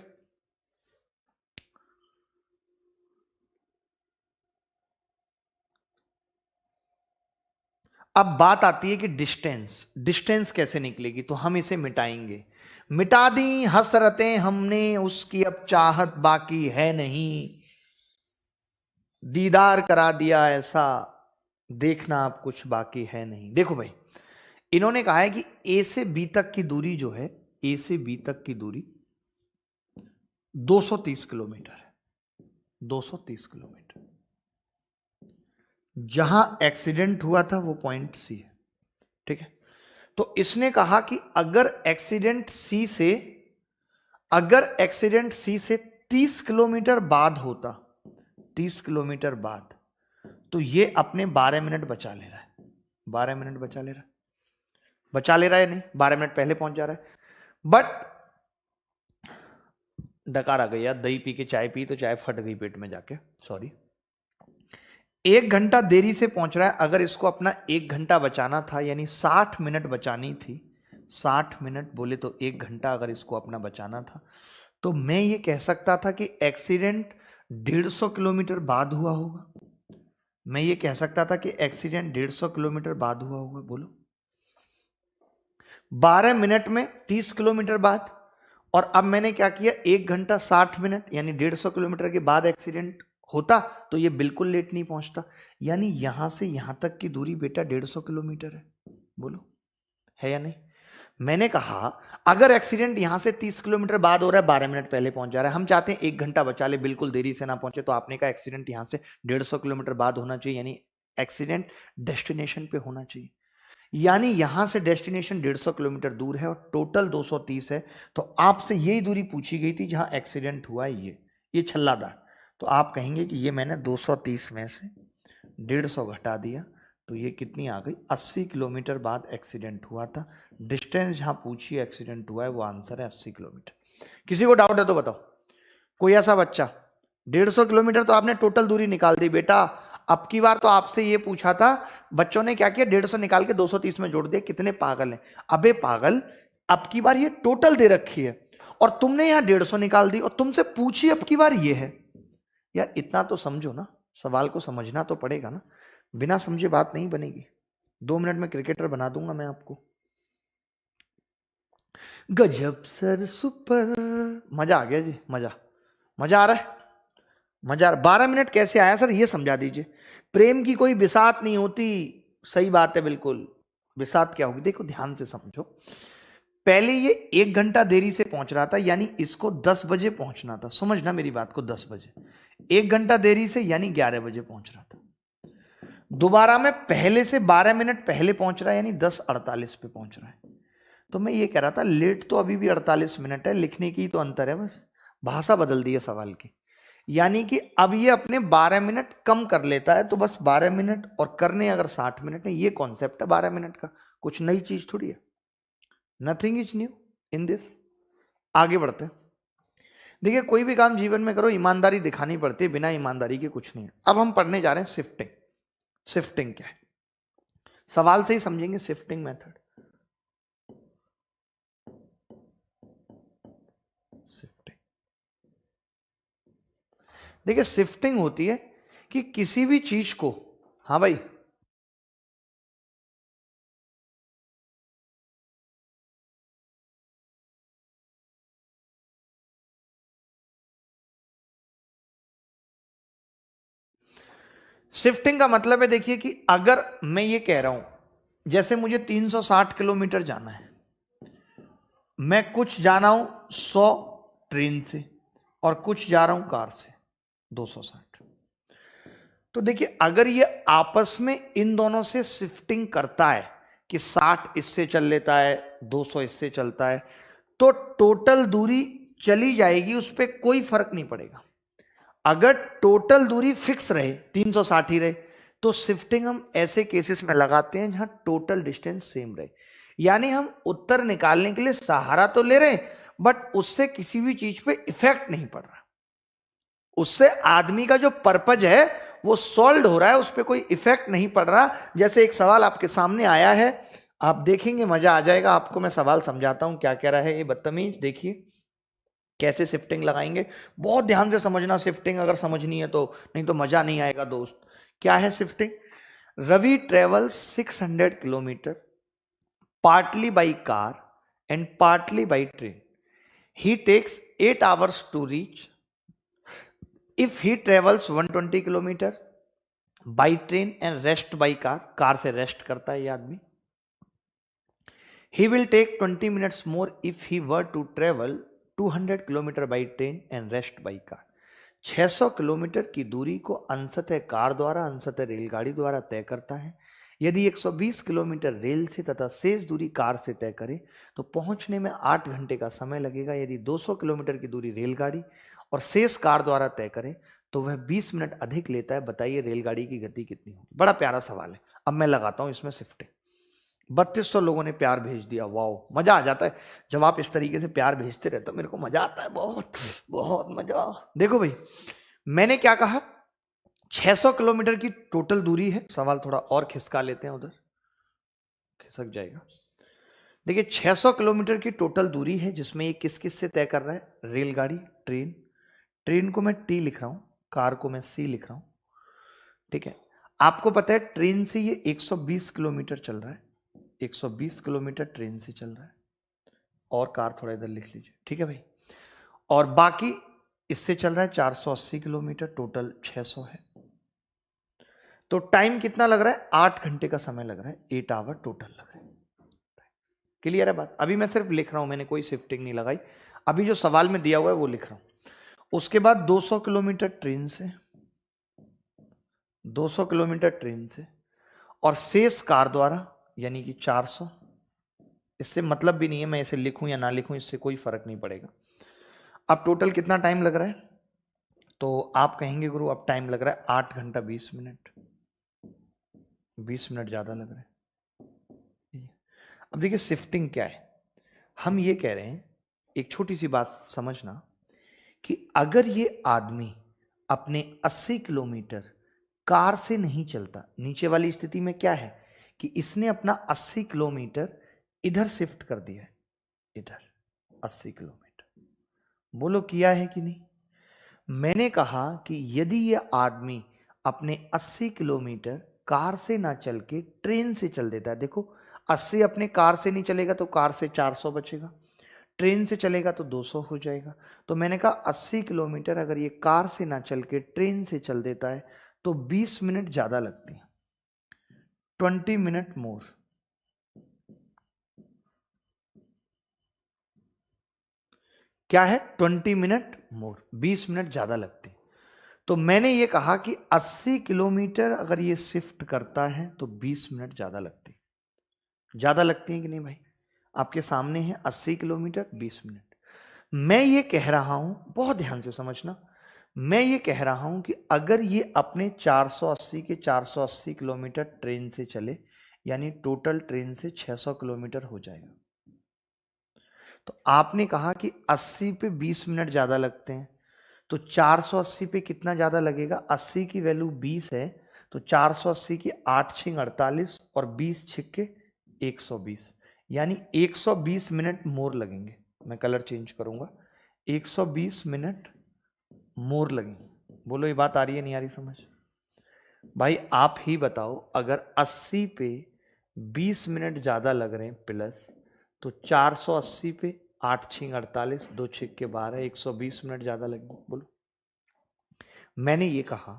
अब बात आती है कि डिस्टेंस कैसे निकलेगी, तो हम इसे मिटाएंगे। मिटा दी हसरतें हमने उसकी, अब चाहत बाकी है नहीं, दीदार करा दिया ऐसा, देखना अब कुछ बाकी है नहीं। देखो भाई, इन्होंने कहा है कि ए से बी तक की दूरी जो है, ए से बी तक की दूरी 230 किलोमीटर है, 230 किलोमीटर। जहां एक्सीडेंट हुआ था वो पॉइंट सी है, ठीक है। तो इसने कहा कि अगर एक्सीडेंट सी से 30 किलोमीटर बाद होता, 30 किलोमीटर बाद, तो ये अपने 12 मिनट बचा ले रहा है, 12 मिनट बचा ले रहा है नहीं, 12 मिनट पहले पहुंच जा रहा है। बट डकार आ गई यार, दही पी के चाय पी तो चाय फट गई पेट में जाके, सॉरी। 1 घंटा देरी से पहुंच रहा है। अगर इसको अपना 1 घंटा बचाना था, यानी 60 मिनट बचानी थी, 60 मिनट बोले तो 1 घंटा अगर इसको अपना बचाना था, तो मैं ये कह सकता था कि एक्सीडेंट 150 किलोमीटर बाद हुआ होगा। मैं ये कह सकता था कि एक्सीडेंट 150 किलोमीटर बाद हुआ होगा। बोलो, 12 मिनट में 30 किलोमीटर बाद, और अब मैंने क्या किया, 1 घंटा 60 मिनट, यानी 150 किलोमीटर के बाद एक्सीडेंट होता तो ये बिल्कुल लेट नहीं पहुंचता। यानी यहां से यहां तक की दूरी बेटा 150 किलोमीटर है। बोलो, है या नहीं? मैंने कहा अगर एक्सीडेंट यहां से 30 किलोमीटर बाद हो रहा है, 12 मिनट पहले पहुंच जा रहा है, हम चाहते हैं 1 घंटा बचा ले, बिल्कुल देरी से ना पहुंचे, तो आपने कहा एक्सीडेंट यहां से 150 किलोमीटर बाद होना चाहिए, यानी एक्सीडेंट डेस्टिनेशन पे होना चाहिए। यानी यहां से डेस्टिनेशन 150 किलोमीटर दूर है और टोटल 230 है। तो आपसे यही दूरी पूछी गई थी जहां एक्सीडेंट हुआ है, ये छल्लादार। तो आप कहेंगे कि ये मैंने 230 में से 150 घटा दिया, तो ये कितनी आ गई, 80 किलोमीटर बाद एक्सीडेंट हुआ था। डिस्टेंस जहां पूछी एक्सीडेंट हुआ है वो आंसर है 80 किलोमीटर। किसी को डाउट है तो बताओ, कोई ऐसा बच्चा? 150 किलोमीटर तो आपने टोटल दूरी निकाल दी बेटा। अब की बार तो आपसे ये पूछा था, बच्चों ने क्या किया, 150 निकाल के 230 में जोड़ दिया। कितने पागल हैं। अबे पागल, अब की बार ये टोटल दे रखी है और तुमने यहां 150 निकाल दी और तुमसे पूछी अब की बार ये है। यार इतना तो समझो ना, सवाल को समझना तो पड़ेगा ना, बिना समझे बात नहीं बनेगी। 2 मिनट में क्रिकेटर बना दूंगा मैं आपको। गजब सर सुपर, मजा आ गया जी, मजा आ रहा है, मजा आ रहा। 12 मिनट कैसे आया सर, ये समझा दीजिए। प्रेम की कोई बिसात नहीं होती, सही बात है बिल्कुल। बिसात क्या होगी, देखो ध्यान से समझो। पहले ये 1 घंटा देरी से पहुंच रहा था, यानी इसको 10 बजे पहुंचना था। समझना मेरी बात को, 10 बजे। 1 घंटा देरी से यानी 11 बजे पहुंच रहा था। दोबारा में पहले से 12 मिनट पहले पहुंच रहा है, यानी 10:48 पे पहुंच रहा है। तो मैं ये कह रहा था, लेट तो अभी भी 48 मिनट है, लिखने की तो अंतर है, बस भाषा बदल दी है सवाल की। यानी कि अब ये अपने 12 मिनट कम कर लेता है, तो बस 12 मिनट और करने अगर 60 मिनट है, ये कॉन्सेप्ट है 12 मिनट का। कुछ नई चीज थोड़ी है, nothing is new in this. आगे बढ़ते हैं। देखिए, कोई भी काम जीवन में करो, ईमानदारी दिखानी पड़ती है, बिना ईमानदारी के कुछ नहीं है। अब हम पढ़ने जा रहे हैं शिफ्टिंग। शिफ्टिंग क्या है, सवाल से ही समझेंगे शिफ्टिंग मेथड। शिफ्टिंग, देखिए शिफ्टिंग होती है कि किसी भी चीज को, हाँ भाई, शिफ्टिंग का मतलब है, देखिए कि अगर मैं ये कह रहा हूं, जैसे मुझे 360 किलोमीटर जाना है, मैं कुछ जा रहा हूं 100 ट्रेन से और कुछ जा रहा हूं कार से 260। तो देखिए, अगर ये आपस में इन दोनों से शिफ्टिंग करता है कि 60 इससे चल लेता है, 200 इससे चलता है, तो टोटल दूरी चली जाएगी, उस पर कोई फर्क नहीं पड़ेगा। अगर टोटल दूरी फिक्स रहे, 360 ही रहे, तो शिफ्टिंग हम ऐसे केसेस में लगाते हैं जहां टोटल डिस्टेंस सेम रहे। यानी हम उत्तर निकालने के लिए सहारा तो ले रहे हैं, बट उससे किसी भी चीज पे इफेक्ट नहीं पड़ रहा, उससे आदमी का जो पर्पज है वो सॉल्व हो रहा है, उस पर कोई इफेक्ट नहीं पड़ रहा। जैसे एक सवाल आपके सामने आया है, आप देखेंगे मजा आ जाएगा आपको। मैं सवाल समझाता हूं क्या कह रहा है ये बदतमीज। देखिए कैसे शिफ्टिंग लगाएंगे, बहुत ध्यान से समझना शिफ्टिंग, अगर समझनी है तो, नहीं तो मजा नहीं आएगा दोस्त। क्या है shifting? Ravi travel 600 kilometre partly by car and partly by train. He takes 8 hours to reach. If he travels 120 kilometre by train and rest by car, car से रेस्ट करता है ये आदमी, he will take 20 minutes more if he were to travel 200 kilometre by train and rest by car. 600 kilometre की दूरी को अंशतः car द्वारा अंशतः रेलगाड़ी द्वारा तय करता है। यदि 120 किलोमीटर रेल से तथा शेष दूरी कार से तय करे तो पहुंचने में 8 घंटे का समय लगेगा। यदि 200 किलोमीटर की दूरी रेलगाड़ी और शेष कार द्वारा तय करे तो वह 20 मिनट अधिक लेता है। बताइए रेलगाड़ी की गति कितनी होगी? बड़ा प्यारा सवाल है। अब मैं लगाता हूं इसमें शिफ्टिंग। 3200 लोगों ने प्यार भेज दिया, वाओ, मजा आ जाता है जब आप इस तरीके से प्यार भेजते रहते हो, मेरे को मजा आता है, बहुत बहुत मजा। देखो भाई, मैंने क्या कहा, 600 किलोमीटर की टोटल दूरी है। सवाल थोड़ा और खिसका लेते हैं, उधर खिसक जाएगा। देखिए 600 किलोमीटर की टोटल दूरी है, जिसमें ये किस किस से तय कर रहा है? रेलगाड़ी, ट्रेन। ट्रेन को मैं टी लिख रहा हूं, कार को मैं सी लिख रहा हूं, ठीक है। आपको पता है ट्रेन से ये 120 किलोमीटर चल रहा है, 120 किलोमीटर ट्रेन से चल रहा है, और कार थोड़ा इधर लिख लीजिए, ठीक है भाई। और बाकी इससे चल रहा है 480 किलोमीटर, टोटल 600 है। तो टाइम कितना लग रहा है? 8 घंटे का समय लग रहा है, 8 आवर टोटल लग रहा है। क्लियर है बात? अभी मैं सिर्फ लिख रहा हूं, मैंने कोई शिफ्टिंग नहीं लगाई, अभी जो सवाल में दिया हुआ है वो लिख रहा हूं। उसके बाद 200 किलोमीटर ट्रेन से, 200 किलोमीटर ट्रेन से, और शेष कार द्वारा, यानी कि 400। इससे मतलब भी नहीं है मैं इसे लिखूं या ना लिखूं, इससे कोई फर्क नहीं पड़ेगा। अब टोटल कितना टाइम लग रहा है? तो आप कहेंगे गुरु अब टाइम लग रहा है 8 घंटा 20 मिनट, 20 मिनट ज्यादा लग रहा है। अब देखिए शिफ्टिंग क्या है, हम ये कह रहे हैं, एक छोटी सी बात समझना, कि अगर ये आदमी अपने 80 किलोमीटर कार से नहीं चलता। नीचे वाली स्थिति में क्या है कि इसने अपना 80 किलोमीटर इधर शिफ्ट कर दिया है, इधर 80 किलोमीटर। बोलो किया है कि नहीं? मैंने कहा कि यदि ये आदमी अपने 80 किलोमीटर कार से ना चल के ट्रेन से चल देता है, देखो 80 अपने कार से नहीं चलेगा तो कार से 400 बचेगा, ट्रेन से चलेगा तो 200 हो जाएगा। तो मैंने कहा 80 किलोमीटर अगर ये कार से ना चल के ट्रेन से चल देता है तो 20 मिनट ज्यादा लगती है, 20 मिनट मोर। क्या है? 20 मिनट मोर, 20 मिनट ज्यादा लगते हैं। तो मैंने ये कहा कि 80 किलोमीटर अगर ये शिफ्ट करता है तो 20 मिनट ज्यादा लगते हैं। ज्यादा लगती हैं कि नहीं भाई? आपके सामने है 80 किलोमीटर 20 मिनट। मैं ये कह रहा हूं, बहुत ध्यान से समझना, मैं ये कह रहा हूं कि अगर ये अपने 480 के 480 किलोमीटर ट्रेन से चले, यानी टोटल ट्रेन से 600 किलोमीटर हो जाएगा। तो आपने कहा कि 80 पे 20 मिनट ज्यादा लगते हैं, तो 480 पे कितना ज्यादा लगेगा? 80 की वैल्यू 20 है, तो 480 की 8 छिंग 48 और 20 छिक्के 120, यानी 120 मिनट मोर लगेंगे। मैं कलर चेंज करूंगा, 120 मिनट मोर लगेंगे। बोलो ये बात आ रही है नहीं आ रही समझ? भाई आप ही बताओ, अगर 80 पे 20 मिनट ज्यादा लग रहे हैं प्लस, तो 480 पे 8 छिंग 48, 2 छिक्के 12, 120 मिनट ज्यादा लगेंगे। बोलो। मैंने ये कहा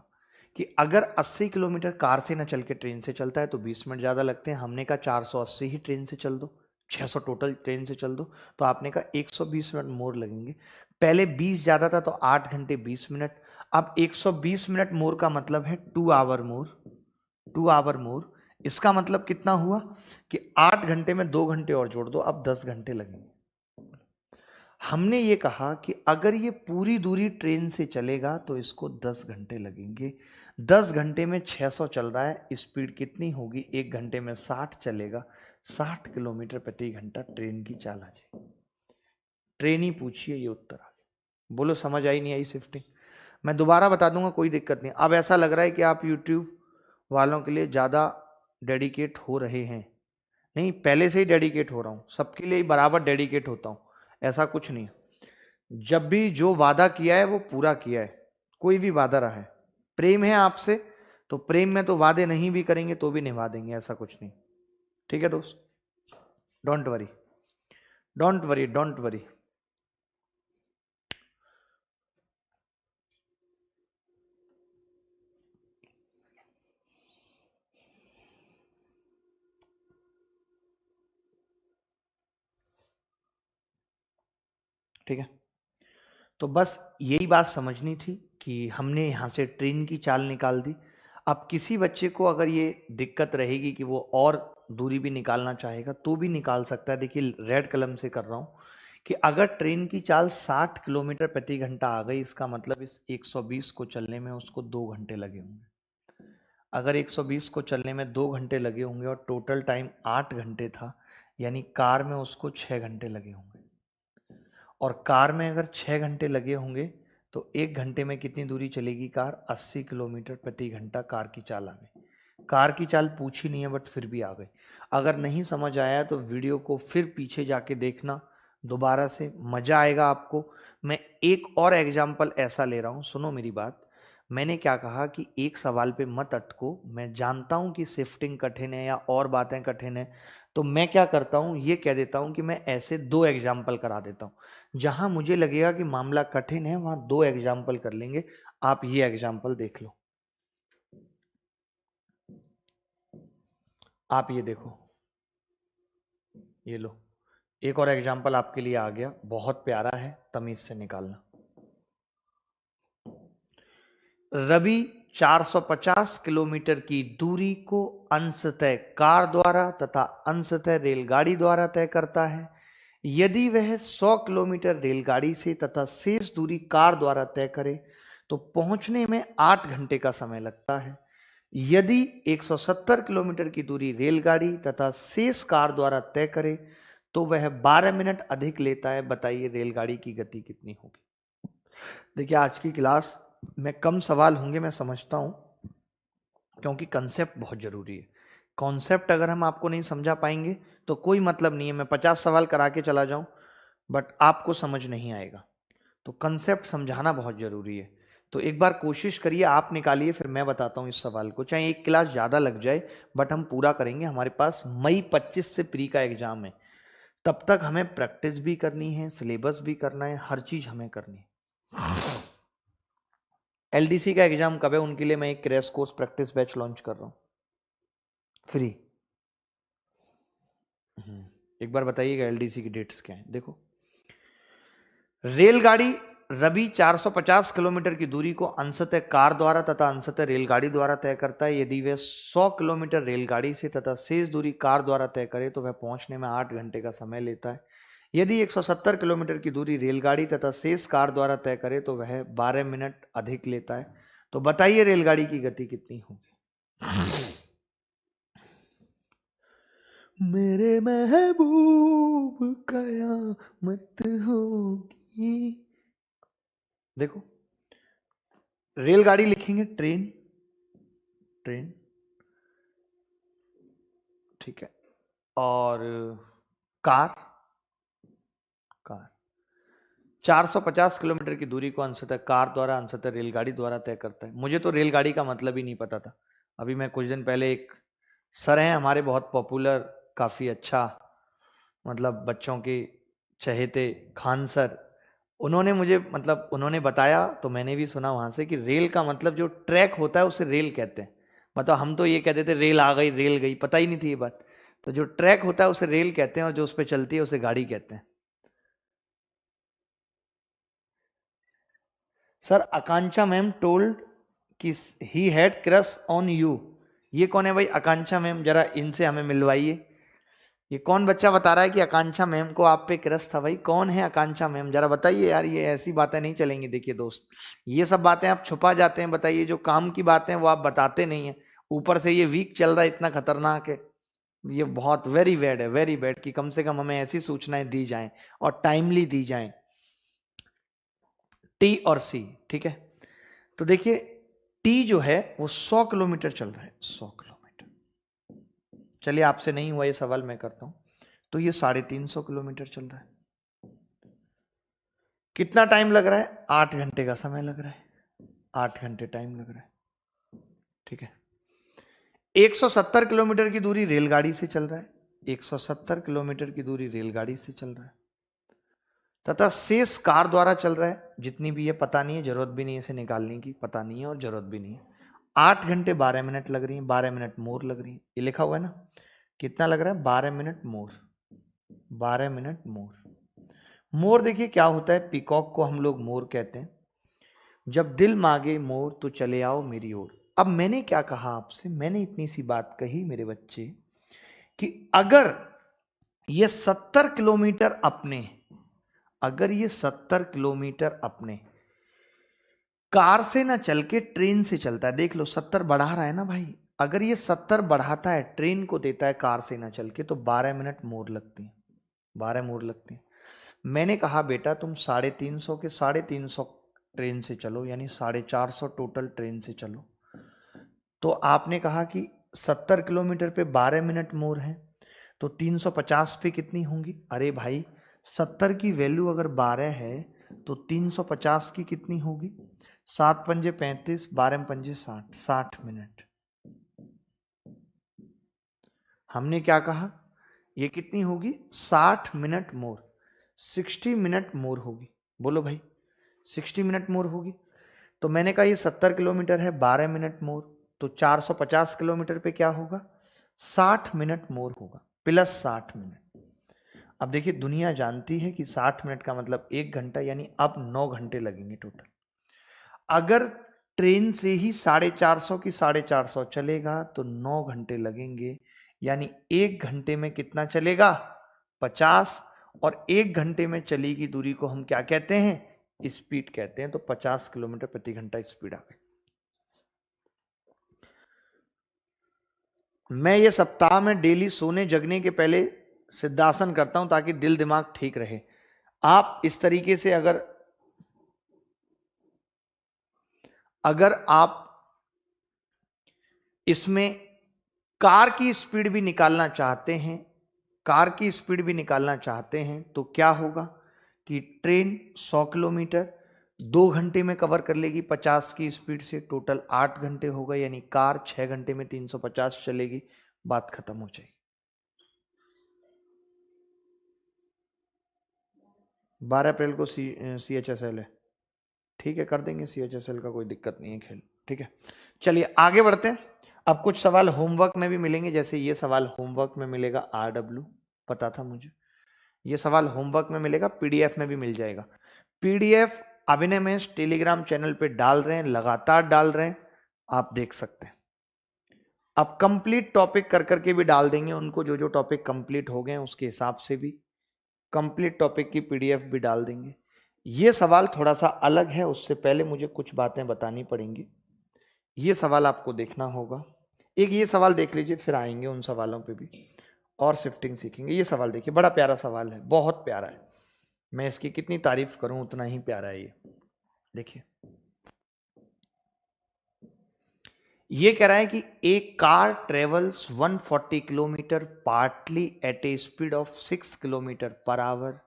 कि अगर 80 किलोमीटर कार से ना चल के ट्रेन से चलता है तो 20 मिनट ज्यादा लगते हैं। हमने कहा 480 ही ट्रेन से चल दो, 600 टोटल ट्रेन से चल दो, तो आपने कहा 120 मिनट मोर लगेंगे। पहले 20 ज्यादा था तो 8 घंटे 20 मिनट, अब 120 मिनट मोर का मतलब है 2 आवर मोर, 2 आवर मोर। इसका मतलब कितना हुआ कि 8 घंटे में 2 घंटे और जोड़ दो, अब 10 घंटे लगेंगे। हमने ये कहा कि अगर ये पूरी दूरी ट्रेन से चलेगा तो इसको 10 घंटे लगेंगे। 10 घंटे में 600 चल रहा है, स्पीड कितनी होगी? 1 घंटे में 60 चलेगा, 60 किलोमीटर प्रति घंटा ट्रेन की चाल आ जाएगी। ट्रेन ही पूछिए, ये उत्तर आ गया। बोलो समझ आई नहीं आई शिफ्टिंग? मैं दोबारा बता दूंगा, कोई दिक्कत नहीं। अब ऐसा लग रहा है कि आप YouTube वालों के लिए ज्यादा डेडिकेट हो रहे हैं। नहीं, पहले से ही डेडिकेट हो रहा हूं, सबके लिए बराबर डेडिकेट होता हूं, ऐसा कुछ नहीं। जब भी जो वादा किया है वो पूरा किया है, कोई भी वादा रहा है। प्रेम है आपसे तो प्रेम में तो वादे नहीं भी करेंगे तो भी निभा देंगे, ऐसा कुछ नहीं। ठीक है दोस्त, don't worry, don't worry, don't worry. ठीक है, तो बस यही बात समझनी थी कि हमने यहां से ट्रेन की चाल निकाल दी। अब किसी बच्चे को अगर ये दिक्कत रहेगी कि वो और दूरी भी निकालना चाहेगा तो भी निकाल सकता है। देखिए रेड कलम से कर रहा हूं कि अगर ट्रेन की चाल 60 किलोमीटर प्रति घंटा आ गई, इसका मतलब इस 120 को चलने में उसको 2 घंटे लगे होंगे। अगर 120 को चलने में 2 घंटे लगे होंगे और टोटल टाइम 8 घंटे था, यानी कार में उसको 6 घंटे लगे होंगे। और कार में अगर 6 घंटे लगे होंगे तो 1 घंटे में कितनी दूरी चलेगी कार? 80 किलोमीटर प्रति घंटा कार की चाल आ गई। कार की चाल पूछी नहीं है बट फिर भी आ गई। अगर नहीं समझ आया तो वीडियो को फिर पीछे जाके देखना दोबारा से, मजा आएगा आपको। मैं एक और एग्जाम्पल ऐसा ले रहा हूं, सुनो मेरी बात। मैंने क्या कहा कि एक सवाल पे मत अटको। मैं जानता हूं कि शिफ्टिंग कठिन है या और बातें कठिन है, तो मैं क्या करता हूं, ये कह देता हूं कि मैं ऐसे 2 एग्जाम्पल करा देता हूं। जहां मुझे लगेगा कि मामला कठिन है वहां 2 एग्जाम्पल कर लेंगे। आप ये एग्जाम्पल देख लो, आप ये देखो, ये लो, एक और एग्जाम्पल आपके लिए आ गया, बहुत प्यारा है, तमीज से निकालना। रवि 450 किलोमीटर की दूरी को अंशतः कार द्वारा तथा अंशतः रेलगाड़ी द्वारा तय करता है। यदि वह 100 किलोमीटर रेलगाड़ी से तथा शेष दूरी कार द्वारा तय करे तो पहुंचने में 8 घंटे का समय लगता है। यदि 170 किलोमीटर की दूरी रेलगाड़ी तथा शेष कार द्वारा तय करे तो वह 12 मिनट अधिक लेता है। बताइए रेलगाड़ी की गति कितनी होगी? देखिए आज की क्लास में कम सवाल होंगे, मैं समझता हूं, क्योंकि कंसेप्ट बहुत जरूरी है। कॉन्सेप्ट अगर हम आपको नहीं समझा पाएंगे तो कोई मतलब नहीं है मैं 50 सवाल करा के चला जाऊं बट आपको समझ नहीं आएगा। तो कंसेप्ट समझाना बहुत जरूरी है। तो एक बार कोशिश करिए, आप निकालिए, फिर मैं बताता हूं इस सवाल को। चाहे एक क्लास ज्यादा लग जाए बट हम पूरा करेंगे। हमारे पास मई 25 से प्री का एग्जाम है, तब तक हमें प्रैक्टिस भी करनी है, सिलेबस भी करना है, हर चीज हमें करनी है। एलडीसी का एग्जाम कब है उनके लिए मैं एक crash course practice batch launch कर रहा हूं, फ्री। एक बार बताइएगा एलडीसी की डेट्स क्या है। देखो, रेलगाड़ी रवि 450 किलोमीटर की दूरी को अंशतः कार द्वारा तथा अंशतः रेलगाड़ी द्वारा तय करता है। यदि वह 100 किलोमीटर रेलगाड़ी से तथा शेष दूरी कार द्वारा तय करे तो वह पहुंचने में 8 घंटे का समय लेता है। यदि 170 किलोमीटर की दूरी रेलगाड़ी तथा शेष कार द्वारा तय करे तो वह 12 मिनट अधिक लेता है। तो बताइए रेलगाड़ी की गति कितनी होगी। मेरे महबूब कयामत होगी। देखो, रेलगाड़ी लिखेंगे ट्रेन, ट्रेन, ठीक है, और कार, कार 450 किलोमीटर की दूरी को अंशतः कार द्वारा अंशतः रेलगाड़ी द्वारा तय करता है। मुझे तो रेलगाड़ी का मतलब ही नहीं पता था। अभी मैं कुछ दिन पहले, एक सर हैं हमारे बहुत पॉपुलर, काफी अच्छा, मतलब बच्चों के चहेते, खान सर, उन्होंने मुझे, मतलब उन्होंने बताया तो मैंने भी सुना वहां से कि रेल का मतलब जो ट्रैक होता है उसे रेल कहते हैं। मतलब हम तो ये कहते थे रेल आ गई, रेल गई, पता ही नहीं थी ये बात। तो जो ट्रैक होता है उसे रेल कहते हैं और जो उस पर चलती है उसे गाड़ी कहते हैं। सर, आकांक्षा मैम टोल्ड कि he had crush on you. ये कौन है भाई आकांक्षा मैम? जरा इनसे हमें मिलवाइए। ये कौन बच्चा बता रहा है कि आकांक्षा मैम को आप पे क्रश था? भाई कौन है आकांक्षा मैम, जरा बताइए यार। ये ऐसी बातें नहीं चलेंगी। देखिए दोस्त, ये सब बातें आप छुपा जाते हैं। बताइए, जो काम की बातें हैं वो आप बताते नहीं है। ऊपर से ये वीक चल रहा है, इतना खतरनाक है। ये बहुत वेरी बैड है, वेरी बैड, कि कम से कम हमें ऐसी सूचनाएं दी जाएं और टाइमली दी जाएं। टी और सी, ठीक है। तो देखिए, टी जो है वो 100 किलोमीटर चल रहा है, 100 किलोमीटर। चलिए, आपसे नहीं हुआ ये सवाल, मैं करता हूं। तो ये 350 किलोमीटर चल रहा है। कितना टाइम लग रहा है? 8 घंटे का समय लग रहा है। 8 घंटे टाइम लग रहा है, ठीक है। 170 किलोमीटर की दूरी रेलगाड़ी से चल रहा है। 170 किलोमीटर की दूरी रेलगाड़ी से चल रहा है तथा शेष कार द्वारा चल रहा है। जितनी भी है पता नहीं है, जरूरत भी नहीं है इसे निकालने की, पता नहीं है और जरूरत भी नहीं है। 8 घंटे 12 मिनट लग रही है, 12 मिनट मोर लग रही है। ये लिखा हुआ है ना, कितना लग रहा है? 12 मिनट मोर, 12 मिनट मोर। मोर देखिए क्या होता है, पीकॉक को हम लोग मोर कहते हैं। जब दिल मांगे मोर तो चले आओ मेरी ओर। अब मैंने क्या कहा आपसे? मैंने इतनी सी बात कही मेरे बच्चे, कि अगर ये 70 किलोमीटर अपने, अगर ये 70 किलोमीटर अपने कार से ना चल के ट्रेन से चलता है, देख लो 70 बढ़ा रहा है ना भाई। अगर ये 70 बढ़ाता है, ट्रेन को देता है कार से ना चल के, तो 12 मिनट मोर लगती है, 12 मोर लगती है। मैंने कहा बेटा तुम 350 के 350 ट्रेन से चलो, यानी 450 टोटल ट्रेन से चलो। तो आपने कहा कि 70 किलोमीटर पे 12 मिनट मोर है, तो 350 पे कितनी होंगी? अरे भाई, 70 की वैल्यू अगर 12 है तो 350 की कितनी होगी? 7 पंजे 35, 12 पंजे 60, 60 मिनट। हमने क्या कहा? ये कितनी होगी? 60 मिनट मोर, 60 मिनट मोर होगी। बोलो भाई, 60 मिनट मोर होगी। तो मैंने कहा ये 70 किलोमीटर है, 12 मिनट मोर, तो 450 किलोमीटर पे क्या होगा? 60 मिनट मोर होगा, प्लस 60 मिनट। अब देखिए, दुनिया जानती है कि 60 मिनट का मतलब 1 घंटा, यानी अब 9 घंटे लगेंगे टोटल। अगर ट्रेन से ही 450 की 450 चलेगा तो 9 घंटे लगेंगे, यानी 1 घंटे में कितना चलेगा? 50। और 1 घंटे में चली की दूरी को हम क्या कहते हैं? स्पीड कहते हैं। तो 50 किलोमीटर प्रति घंटा स्पीड आ गई। मैं ये सप्ताह में डेली सोने जगने के पहले सिद्धासन करता हूं ताकि दिल दिमाग ठीक रहे। आप इस तरीके से अगर आप इसमें कार की स्पीड भी निकालना चाहते हैं, कार की स्पीड भी निकालना चाहते हैं तो क्या होगा कि ट्रेन 100 किलोमीटर 2 घंटे में कवर कर लेगी 50 की स्पीड से, टोटल 8 घंटे होगा, यानी कार 6 घंटे में 350 चलेगी, बात खत्म हो जाएगी। 12 अप्रैल को CHSL है, ठीक है, कर देंगे CHSL का, कोई दिक्कत नहीं है खेल, ठीक है। चलिए आगे बढ़ते हैं। अब कुछ सवाल होमवर्क में भी मिलेंगे, जैसे ये सवाल होमवर्क में मिलेगा, RW पता था मुझे, ये सवाल होमवर्क में मिलेगा, PDF में भी मिल जाएगा। PDF अभिनय मेंस टेलीग्राम चैनल पे डाल रहे हैं, लगातार डाल रहे हैं, आप देख सकते हैं। अब कंप्लीट टॉपिक कर करके भी डाल देंगे उनको, जो जो टॉपिक कंप्लीट हो गए हैं उसके हिसाब से भी कंप्लीट टॉपिक की PDF भी डाल देंगे। ये सवाल थोड़ा सा अलग है, उससे पहले मुझे कुछ बातें बतानी पड़ेंगी। ये सवाल आपको देखना होगा, एक ये सवाल देख लीजिए, फिर आएंगे उन सवालों पे भी और शिफ्टिंग सीखेंगे। ये सवाल देखिए, बड़ा प्यारा सवाल है, बहुत प्यारा है, मैं इसकी कितनी तारीफ करूं उतना ही प्यारा है ये। देखिए ये कह रहा है कि एक car travels 140 kilometre partly at a speed of 6 kilometre per hour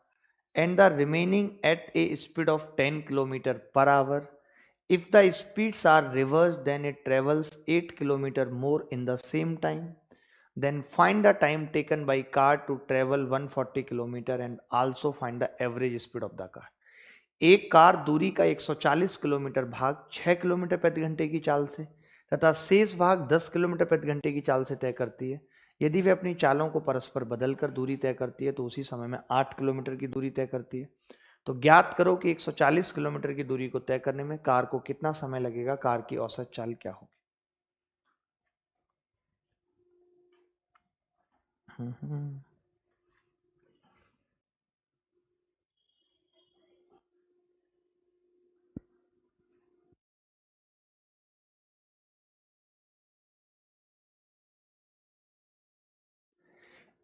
and the remaining at a speed of 10 km per hour. If the speeds are reversed, then it travels 8 km more in the same time. Then find the time taken by car to travel 140 km and also find the average speed of the car. एक car दूरी का 140 kilometre भाग 6 kilometre प्रति घंटे की चाल से तथा शेष भाग 10 किलोमीटर प्रति घंटे की चाल से तय करती है। यदि वे अपनी चालों को परस्पर बदलकर दूरी तय करती है तो उसी समय में 8 किलोमीटर की दूरी तय करती है। तो ज्ञात करो कि 140 किलोमीटर की दूरी को तय करने में कार को कितना समय लगेगा, कार की औसत चाल क्या होगी।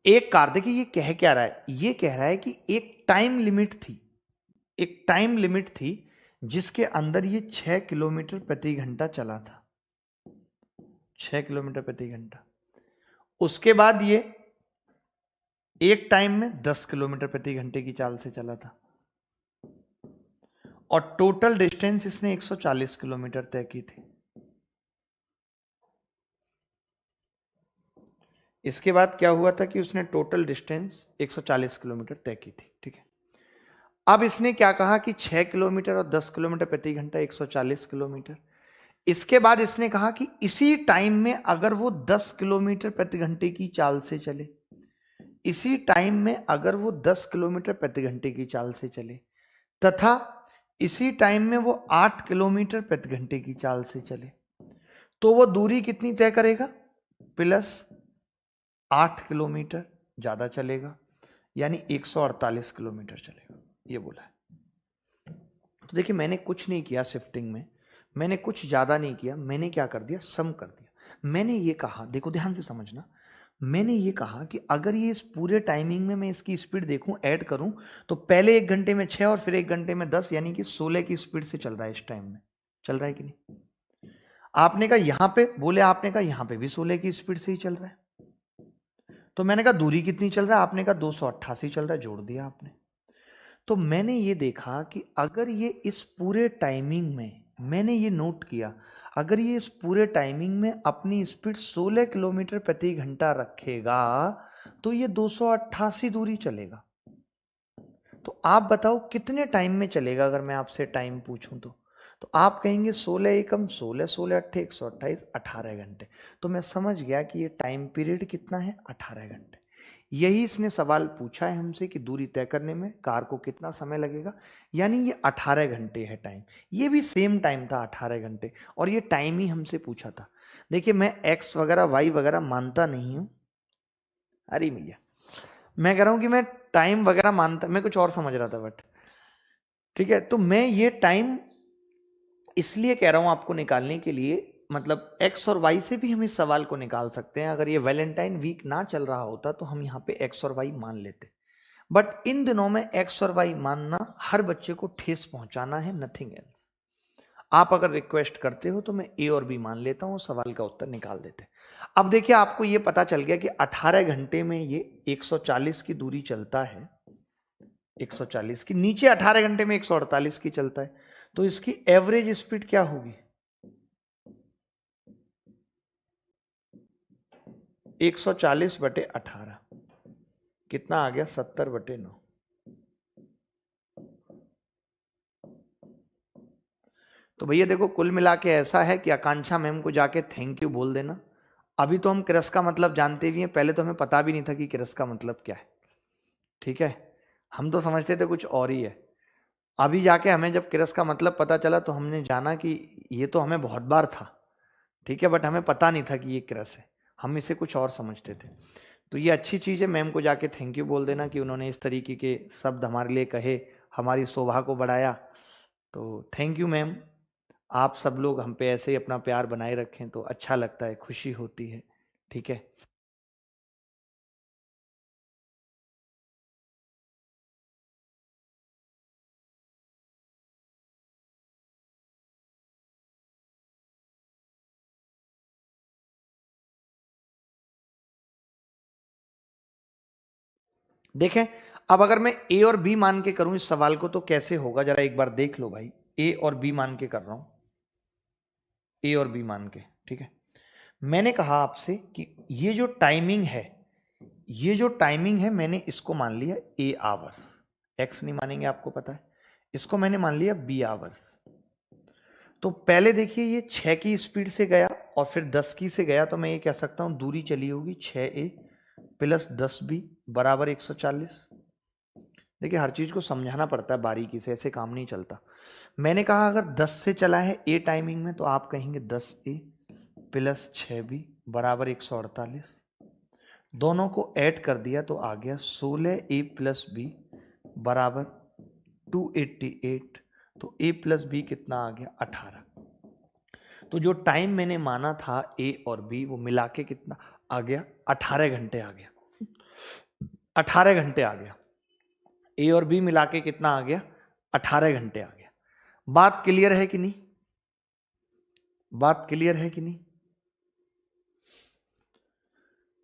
एक कार, देखिए ये कह क्या रहा है, ये कह रहा है कि एक टाइम लिमिट थी, एक टाइम लिमिट थी जिसके अंदर ये 6 किलोमीटर प्रति घंटा चला था, 6 किलोमीटर प्रति घंटा। उसके बाद ये एक टाइम में 10 किलोमीटर प्रति घंटे की चाल से चला था और टोटल डिस्टेंस इसने 140 किलोमीटर तय की थी। इसके बाद क्या हुआ था कि उसने टोटल डिस्टेंस 140 किलोमीटर तय की थी, ठीक है। अब इसने क्या कहा कि 6 किलोमीटर और 10 किलोमीटर प्रति घंटा 140 किलोमीटर। इसके बाद इसने कहा कि इसी टाइम में अगर वो 10 किलोमीटर प्रति घंटे की चाल से चले, इसी टाइम में अगर वो 10 किलोमीटर प्रति घंटे की चाल से चले तथा इसी टाइम में वो 8 किलोमीटर प्रति घंटे की चाल से चले, तो वो दूरी कितनी तय करेगा, प्लस 8 किलोमीटर ज्यादा चलेगा, यानी 148 किलोमीटर चलेगा, ये बोला है। तो देखिए मैंने कुछ नहीं किया शिफ्टिंग में, मैंने कुछ ज्यादा नहीं किया, मैंने क्या कर दिया, सम कर दिया। मैंने ये कहा, देखो ध्यान से समझना, मैंने ये कहा कि अगर ये इस पूरे टाइमिंग में मैं इसकी स्पीड देखूं, ऐड करूं, तो पहले 1 घंटे में 6 और फिर 1 घंटे में 10, यानी कि 16 की स्पीड से चल रहा है, इस टाइम में चल रहा है कि नहीं। आपने कहा यहां पे, बोले आपने कहा यहां पे भी 16 की स्पीड से ही चल रहा है, तो मैंने कहा दूरी कितनी चल रहा है, आपने कहा 288 चल रहा है, जोड़ दिया आपने। तो मैंने ये देखा कि अगर ये इस पूरे टाइमिंग में, मैंने ये नोट किया, अगर ये इस पूरे टाइमिंग में अपनी स्पीड 16 किलोमीटर प्रति घंटा रखेगा तो ये 288 दूरी चलेगा। तो आप बताओ कितने टाइम में चलेगा, अगर मैं आपसे टाइम पूछूं तो आप कहेंगे 16 एकम 16, 16 अट्ठे 128, 18 घंटे। तो मैं समझ गया कि ये टाइम पीरियड कितना है, 18 घंटे। यही इसने सवाल पूछा है हमसे कि दूरी तय करने में कार को कितना समय लगेगा, यानी ये 18 घंटे है टाइम। ये भी सेम टाइम था 18 घंटे, और ये टाइम ही हमसे पूछा था। देखिए मैं एक्स वगैरह वाई वगैरह मानता नहीं हूं, अरे भैया मैं कह रहा हूं कि मैं टाइम वगैरह मानता, मैं कुछ और समझ रहा था, बट ठीक है। तो मैं ये टाइम इसलिए कह रहा हूं आपको निकालने के लिए, मतलब एक्स और वाई से भी हम इस सवाल को निकाल सकते हैं। अगर ये वैलेंटाइन वीक ना चल रहा होता तो हम यहाँ पे एक्स और वाई मान लेते, बट इन दिनों में एक्स और वाई मानना हर बच्चे को ठेस पहुंचाना है, नथिंग एल्स। आप अगर रिक्वेस्ट करते हो तो मैं ए और बी मान लेता हूं, सवाल का उत्तर निकाल देते हैं। अब देखिए आपको ये पता चल गया कि 18 घंटे में ये 140 की दूरी चलता है, 140 की, नीचे 18 घंटे में 148 की चलता है, तो इसकी एवरेज स्पीड क्या होगी? 140/18 कितना आ गया? 70/9। तो भैया देखो कुल मिला के ऐसा है कि आकांक्षा मैम को जाके थैंक यू बोल देना। अभी तो हम क्रस का मतलब जानते भी हैं, पहले तो हमें पता भी नहीं था कि क्रस का मतलब क्या है। ठीक है, हम तो समझते थे कुछ और ही है। अभी जाके हमें जब क्रस का मतलब पता चला तो हमने जाना कि ये तो हमें बहुत बार था। ठीक है, बट हमें पता नहीं था कि ये क्रस है, हम इसे कुछ और समझते थे। तो ये अच्छी चीज़ है, मैम को जाके थैंक यू बोल देना कि उन्होंने इस तरीके के शब्द हमारे लिए कहे, हमारी शोभा को बढ़ाया। तो थैंक यू मैम, आप सब लोग हम पे ऐसे ही अपना प्यार बनाए रखें तो अच्छा लगता है, खुशी होती है। ठीक है, देखें अब अगर मैं ए और बी मान के करूं इस सवाल को तो कैसे होगा, जरा एक बार देख लो भाई। ए और बी मान के कर रहा हूं, ए और बी मान के। ठीक है, मैंने कहा आपसे कि ये जो टाइमिंग है, ये जो टाइमिंग है मैंने इसको मान लिया ए आवर्स, एक्स नहीं मानेंगे आपको पता है, इसको मैंने मान लिया बी आवर्स। तो पहले देखिए ये 6 की स्पीड से गया और फिर 10 की से गया, तो मैं ये कह सकता हूं दूरी चली होगी 6a प्लस 10b बराबर 140। देखिए हर चीज को समझाना पड़ता है बारीकी से, ऐसे काम नहीं चलता। मैंने कहा अगर 10 से चला है ए टाइमिंग में तो आप कहेंगे 10a प्लस 6b बराबर 148। दोनों को ऐड कर दिया तो आ गया 16a प्लस बी बराबर 288। तो a प्लस बी कितना आ गया? 18। तो जो टाइम मैंने माना था ए और बी वो मिला के कितना आ गया? 18 घंटे आ गया। 18 घंटे आ गया, ए और बी मिला के कितना आ गया? 18 घंटे आ गया। बात क्लियर है कि नहीं? बात क्लियर है कि नहीं?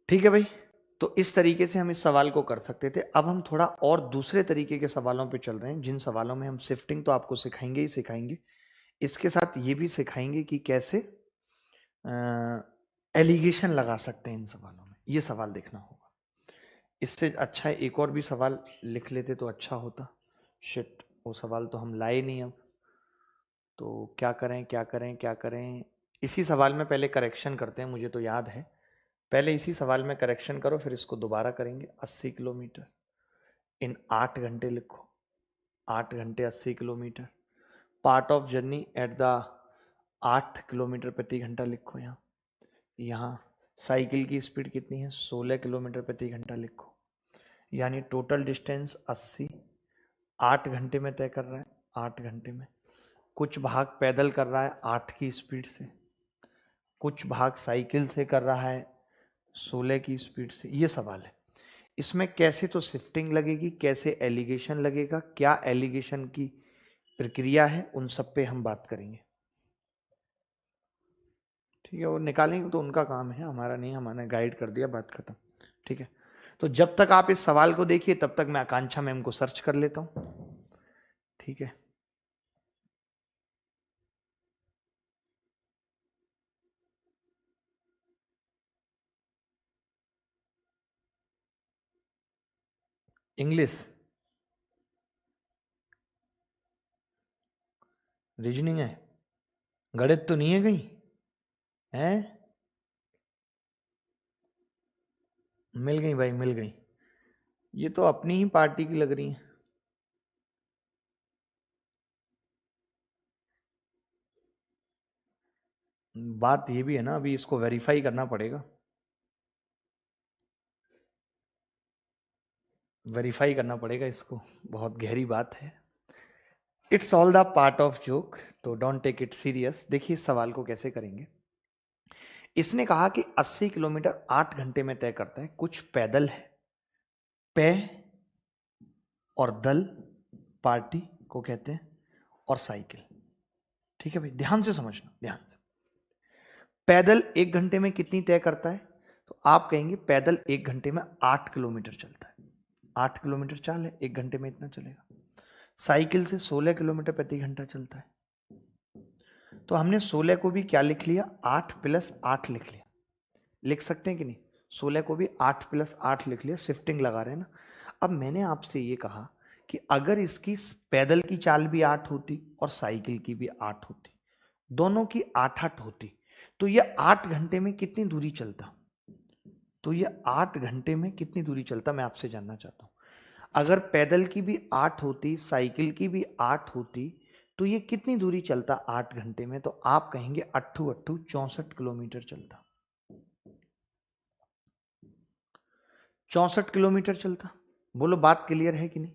ठीक है भाई, तो इस तरीके से हम इस सवाल को कर सकते थे। अब हम थोड़ा और दूसरे तरीके के सवालों पे चल रहे हैं, जिन सवालों में हम शिफ्टिंग तो आपको सिखाएंगे ही सिखाएंगे, इसके साथ ये भी सिखाएंगे कि कैसे एलिगेशन लगा सकते हैं इन सवालों में। ये सवाल देखना होगा। इससे अच्छा है एक और भी सवाल लिख लेते तो अच्छा होता। शिट, वो सवाल तो हम लाए नहीं अब। तो क्या करें क्या करें क्या करें? इसी सवाल में पहले करेक्शन करते हैं, मुझे तो याद है। पहले इसी सवाल में करेक्शन करो, फिर इसको दोबारा करेंगे। 80 किलोमीटर इन 8 घंटे लिखो। 8 घंटे 80 kilometre. Part of journey at the 8 kilometre प्रति घंटा लिखो। यहाँ साइकिल की स्पीड कितनी है? 16 किलोमीटर प्रति घंटा लिखो। यानी टोटल डिस्टेंस 80 8 घंटे में तय कर रहा है। 8 घंटे में कुछ भाग पैदल कर रहा है 8 की स्पीड से, कुछ भाग साइकिल से कर रहा है 16 की स्पीड से। ये सवाल है। इसमें कैसे तो शिफ्टिंग लगेगी, कैसे एलिगेशन लगेगा, क्या एलिगेशन की प्रक्रिया है, उन सब पे हम बात करेंगे। ठीक है, वो निकालेंगे तो उनका काम है, हमारा नहीं। हमारा गाइड कर दिया, बात खत्म। ठीक है, तो जब तक आप इस सवाल को देखिए तब तक मैं आकांक्षा मैम को सर्च कर लेता हूं। ठीक है, इंग्लिश रीजनिंग है, गणित तो नहीं है कहीं? है, मिल गई भाई, मिल गई। ये तो अपनी ही पार्टी की लग रही है। बात ये भी है ना, अभी इसको वेरीफाई करना पड़ेगा। वेरीफाई करना पड़ेगा इसको, बहुत गहरी बात है। It's all the part of joke, तो डोंट टेक इट सीरियस। देखिए इस सवाल को कैसे करेंगे। इसने कहा कि 80 किलोमीटर 8 घंटे में तय करता है, कुछ पैदल है, पे और दल पार्टी को कहते हैं, और साइकिल। ठीक है भाई, ध्यान से समझना, ध्यान से। पैदल 1 घंटे में कितनी तय करता है? तो आप कहेंगे पैदल 1 घंटे में 8 किलोमीटर चलता है। 8 किलोमीटर चाल है, 1 घंटे में इतना चलेगा। साइकिल से 16 किलोमीटर प्रति घंटा चलता है। तो हमने 16 को भी क्या लिख लिया? 8 + 8 लिख लिया। लिख सकते हैं कि नहीं? 16 को भी 8 + 8 लिख लिया, शिफ्टिंग लगा रहे हैं ना। अब मैंने आपसे ये कहा कि अगर इसकी पैदल की चाल भी 8 होती और साइकिल की भी 8 होती, दोनों की 8-8 होती, तो ये 8 घंटे में कितनी दूरी चलता? तो ये 8 घंटे में कितनी दूरी चलता, मैं आपसे जानना चाहता हूं। अगर पैदल की भी 8 होती, साइकिल की भी 8 होती, तो ये कितनी दूरी चलता 8 घंटे में? तो आप कहेंगे अट्ठू अट्ठू 64 किलोमीटर चलता। 64 किलोमीटर चलता। बोलो बात क्लियर है कि नहीं?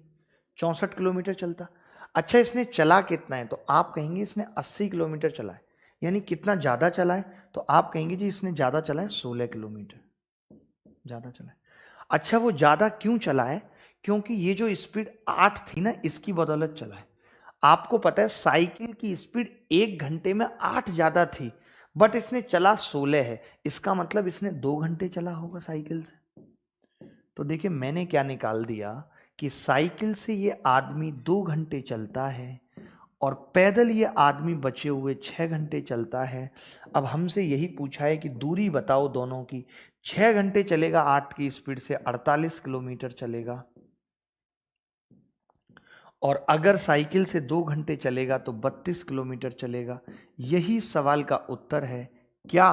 64 किलोमीटर चलता। अच्छा, इसने चला कितना है? तो आप कहेंगे इसने 80 किलोमीटर चला है। यानी कितना ज्यादा चला है? तो आप कहेंगे जी इसने ज्यादा चला है, 16 किलोमीटर ज्यादा चला है। अच्छा, वो ज्यादा क्यों चला है? क्योंकि ये जो स्पीड 8 थी ना, इसकी बदौलत चला है। आपको पता है साइकिल की स्पीड 1 घंटे में 8 ज्यादा थी, बट इसने चला 16 है। इसका मतलब इसने 2 घंटे चला होगा साइकिल से। तो देखिए मैंने क्या निकाल दिया कि साइकिल से ये आदमी 2 घंटे चलता है और पैदल ये आदमी बचे हुए 6 घंटे चलता है। अब हमसे यही पूछा है कि दूरी बताओ दोनों की। 6 घंटे चलेगा 8 की स्पीड से, 48 किलोमीटर चलेगा। और अगर साइकिल से 2 घंटे चलेगा तो 32 किलोमीटर चलेगा। यही सवाल का उत्तर है। क्या?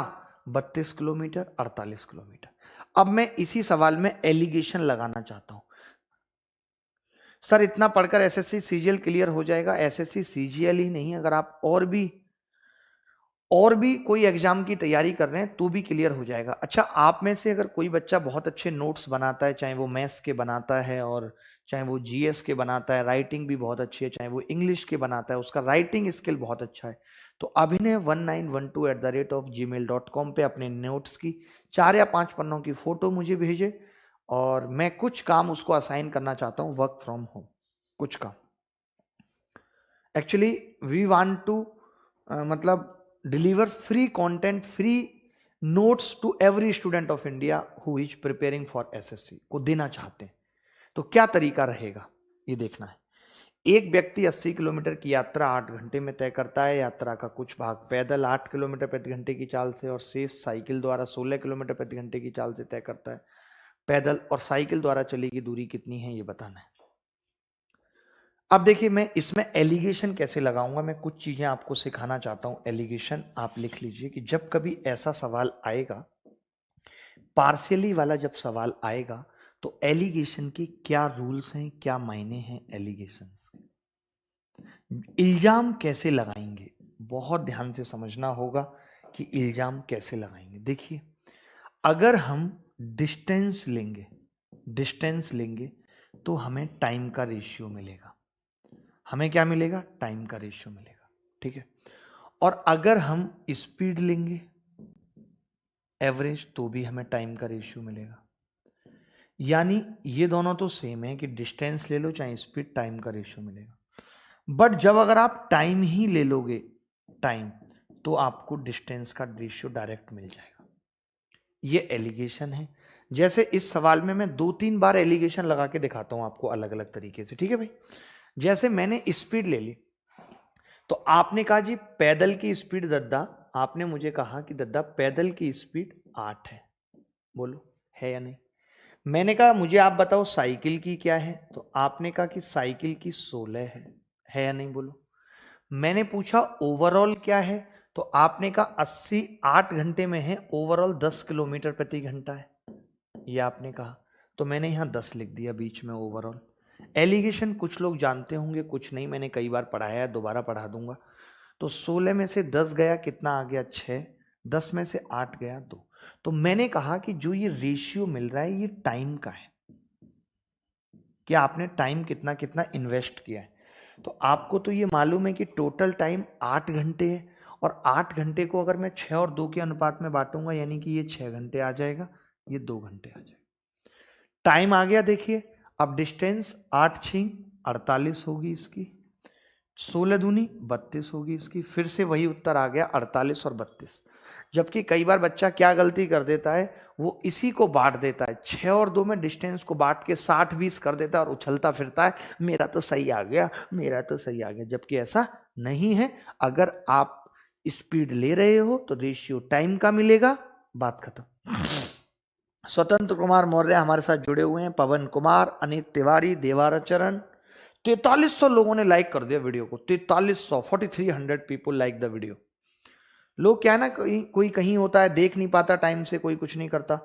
32 किलोमीटर, 48 किलोमीटर। अब मैं इसी सवाल में एलिगेशन लगाना चाहता हूं। सर इतना पढ़कर एसएससी सीजीएल क्लियर हो जाएगा? एसएससी सीजीएल ही नहीं, अगर आप और भी कोई एग्जाम की तैयारी कर रहे हैं तो भी क्लियर हो जाएगा। अच्छा, आप में से अगर कोई बच्चा बहुत अच्छे नोट्स बनाता है, चाहे वो मैथ्स के बनाता है और चाहे वो जीएस के बनाता है, राइटिंग भी बहुत अच्छी है, चाहे वो इंग्लिश के बनाता है, उसका राइटिंग स्किल बहुत अच्छा है, तो abhinay1912@gmail.com पे अपने नोट्स की 4 या 5 पन्नों की फोटो मुझे भेजे और मैं कुछ काम उसको असाइन करना चाहता हूं, वर्क फ्रॉम होम कुछ काम। एक्चुअली वी वांट टू मतलब deliver free content, free notes to every student of India who is preparing for SSC को देना चाहते हैं। तो क्या तरीका रहेगा ये देखना है। एक व्यक्ति 80 किलोमीटर की यात्रा 8 घंटे में तय करता है। यात्रा का कुछ भाग पैदल 8 किलोमीटर प्रति घंटे की चाल से और शेष साइकिल द्वारा 16 किलोमीटर प्रति घंटे की चाल से तय करता है। पैदल और साइकिल द्वारा चली गई दूरी कितनी है ये बताना है। अब देखिए मैं इसमें एलिगेशन कैसे लगाऊंगा, मैं कुछ चीजें आपको सिखाना चाहता हूं। एलिगेशन आप लिख लीजिए कि जब कभी ऐसा सवाल आएगा, पार्शियली वाला जब सवाल आएगा, तो एलिगेशन के क्या रूल्स हैं, क्या मायने हैं एलिगेशंस के। इल्जाम कैसे लगाएंगे, बहुत ध्यान से समझना होगा कि इल्जाम कैसे लगाएंगे। देखिए अगर हम डिस्टेंस लेंगे तो हमें टाइम का रेशियो मिलेगा। हमें क्या मिलेगा? टाइम का रेशियो मिलेगा, ठीक है। और अगर हम स्पीड लेंगे एवरेज, तो भी हमें टाइम का रेशियो मिलेगा। यानी ये दोनों तो सेम है कि डिस्टेंस ले लो चाहे स्पीड, टाइम का रेशियो मिलेगा। बट जब अगर आप टाइम ही ले लोगे टाइम, तो आपको डिस्टेंस का रेशियो डायरेक्ट मिल जाएगा। ये एलिगेशन है। जैसे इस सवाल में मैं 2-3 बार एलिगेशन लगा के दिखाता हूं आपको अलग अलग तरीके से, ठीक है भाई। जैसे मैंने स्पीड ले ली, तो आपने कहा जी पैदल की स्पीड दद्दा, आपने मुझे कहा कि दद्दा पैदल की स्पीड 8 है। बोलो है या नहीं? मैंने कहा मुझे आप बताओ साइकिल की क्या है, तो आपने कहा कि साइकिल की 16 है या नहीं? बोलो। मैंने पूछा ओवरऑल क्या है, तो आपने कहा 80 8 घंटे में है, ओवरऑल 10 किलोमीटर प्रति घंटा है, ये आपने कहा। तो मैंने यहां 10 लिख दिया बीच में ओवरऑल। एलिगेशन कुछ लोग जानते होंगे, कुछ नहीं, मैंने कई बार पढ़ाया है, दोबारा पढ़ा दूंगा। तो 16 में से 10 गया, कितना आ गया? 6। 10 में से 8 गया 2। तो मैंने कहा कि जो ये रेशियो मिल रहा है ये टाइम का है, कि आपने टाइम कितना कितना इन्वेस्ट किया है। तो आपको तो ये मालूम है कि टोटल टाइम 8 घंटे है, और 8 घंटे को अगर मैं 6 और 2 के अनुपात में बांटूंगा, यानी कि ये 6 घंटे आ जाएगा, ये 2 घंटे आ जाएगा। टाइम आ गया देखिए। अब डिस्टेंस 8 6 48 होगी इसकी, 16 दूनी 32 होगी इसकी। फिर से वही उत्तर आ गया 48 और 32। जबकि कई बार बच्चा क्या गलती कर देता है, वो इसी को बांट देता है, 6 और 2 में डिस्टेंस को बांट के 60-20 कर देता है और उछलता फिरता है, मेरा तो सही आ गया, मेरा तो सही आ गया। जबकि ऐसा नहीं है। अगर आप स्पीड ले रहे हो तो रेशियो टाइम का मिलेगा, बात खत्म। स्वतंत्र कुमार मौर्य हमारे साथ जुड़े हुए हैं, पवन कुमार, अनित तिवारी, देवाराचरण। 4300 लोगों ने लाइक कर दिया वीडियो को, 4300, 4300 पीपल लाइक द वीडियो। लोग क्या है ना, कोई कहीं होता है, देख नहीं पाता टाइम से, कोई कुछ नहीं करता।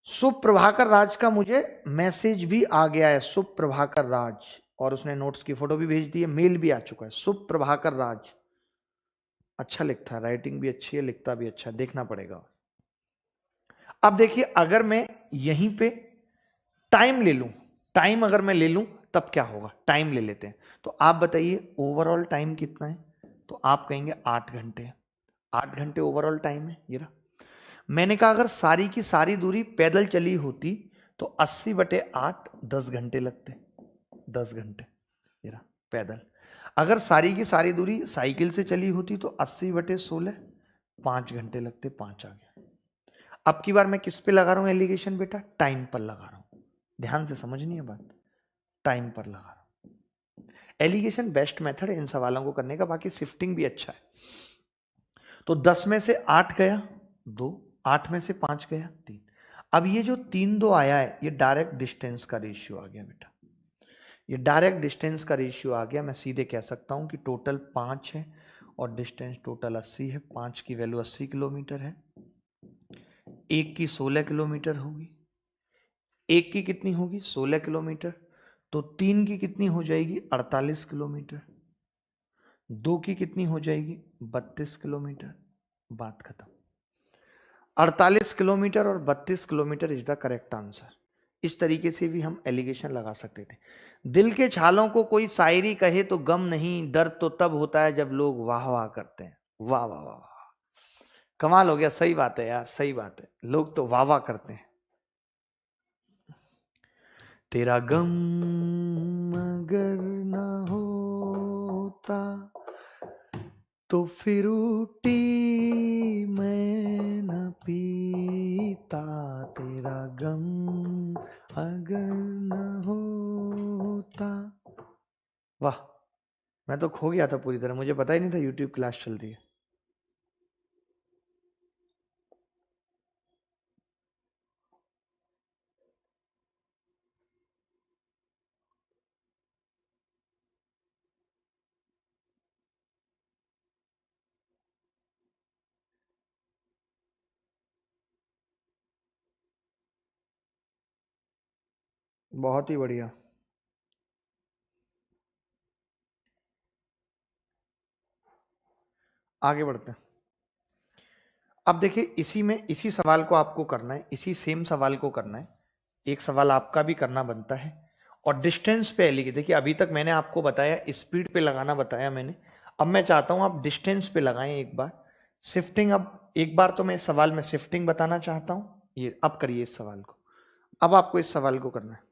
सुप्रभाकर राज का मुझे मैसेज भी आ गया है, सुप्रभाकर राज, और उसने नोट्स की फोटो भी भेज दी है, मेल भी आ चुका है। सुप्रभाकर राज अच्छा लिखता है, राइटिंग भी अच्छी है, लिखता भी अच्छा है, देखना पड़ेगा। अब देखिए, अगर मैं यहीं पे टाइम ले लूं, टाइम अगर मैं ले लूं तब क्या होगा, टाइम ले लेते हैं। तो आप बताइए ओवरऑल टाइम कितना है, तो आप कहेंगे 8 घंटे। 8 घंटे ओवरऑल टाइम है ये रहा। मैंने कहा अगर सारी की सारी दूरी पैदल चली होती तो 80/8 10 घंटे लगते, 10 घंटे ये रहा पैदल। अगर सारी की सारी दूरी साइकिल से चली होती तो 80/16 5 घंटे लगते, 5 आ गया। अब की बार मैं किस पे लगा रहा हूं एलिगेशन बेटा, टाइम पर लगा रहा हूं, ध्यान से समझनी है बात, टाइम पर लगा रहा हूं। एलिगेशन बेस्ट मेथड है इन सवालों को करने का, बाकी शिफ्टिंग भी अच्छा है। तो 10 में से 8 गया 2, 8 में से 5 गया 3। अब ये जो 3 2 आया है, ये डायरेक्ट डिस्टेंस का रेशियो आ गया बेटा, ये डायरेक्ट डिस्टेंस का रेशियो आ गया। मैं सीधे कह सकता हूं कि टोटल 5 है और डिस्टेंस टोटल 80 है। 5 की वैल्यू 80 किलोमीटर है, 1 की 16 किलोमीटर होगी, 1 की कितनी होगी 16 किलोमीटर, तो 3 की कितनी हो जाएगी 48 किलोमीटर, 2 की कितनी हो जाएगी 32 किलोमीटर, बात खत्म। 48 किलोमीटर और 32 kilometre is the correct answer. इस तरीके से भी हम एलिगेशन लगा सकते थे। दिल के छालों को कोई शायरी कहे तो गम नहीं, दर्द तो तब होता है जब लोग वाह वाह करते हैं। वाह वाह वाह वाह, कमाल हो गया। सही बात है यार, सही बात है, लोग तो वाह वाह करते हैं। तेरा गम अगर ना होता तो फिर ऊटी मैं न पीता, तेरा गम अगर न होता। वाह, मैं तो खो गया था पूरी तरह, मुझे पता ही नहीं था यूट्यूब क्लास चल रही है। बहुत ही बढ़िया। आगे बढ़ते हैं। अब देखिए, इसी में इसी सवाल को आपको करना है, इसी सेम सवाल को करना है। एक सवाल आपका भी करना बनता है और डिस्टेंस पे लिखिए। देखिए अभी तक मैंने आपको बताया, स्पीड पे लगाना बताया मैंने, अब मैं चाहता हूं आप डिस्टेंस पे लगाएं एक बार। शिफ्टिंग, अब एक बार तो मैं इस सवाल में शिफ्टिंग बताना चाहता हूं, ये अब करिए इस सवाल को। अब आपको इस सवाल को करना है।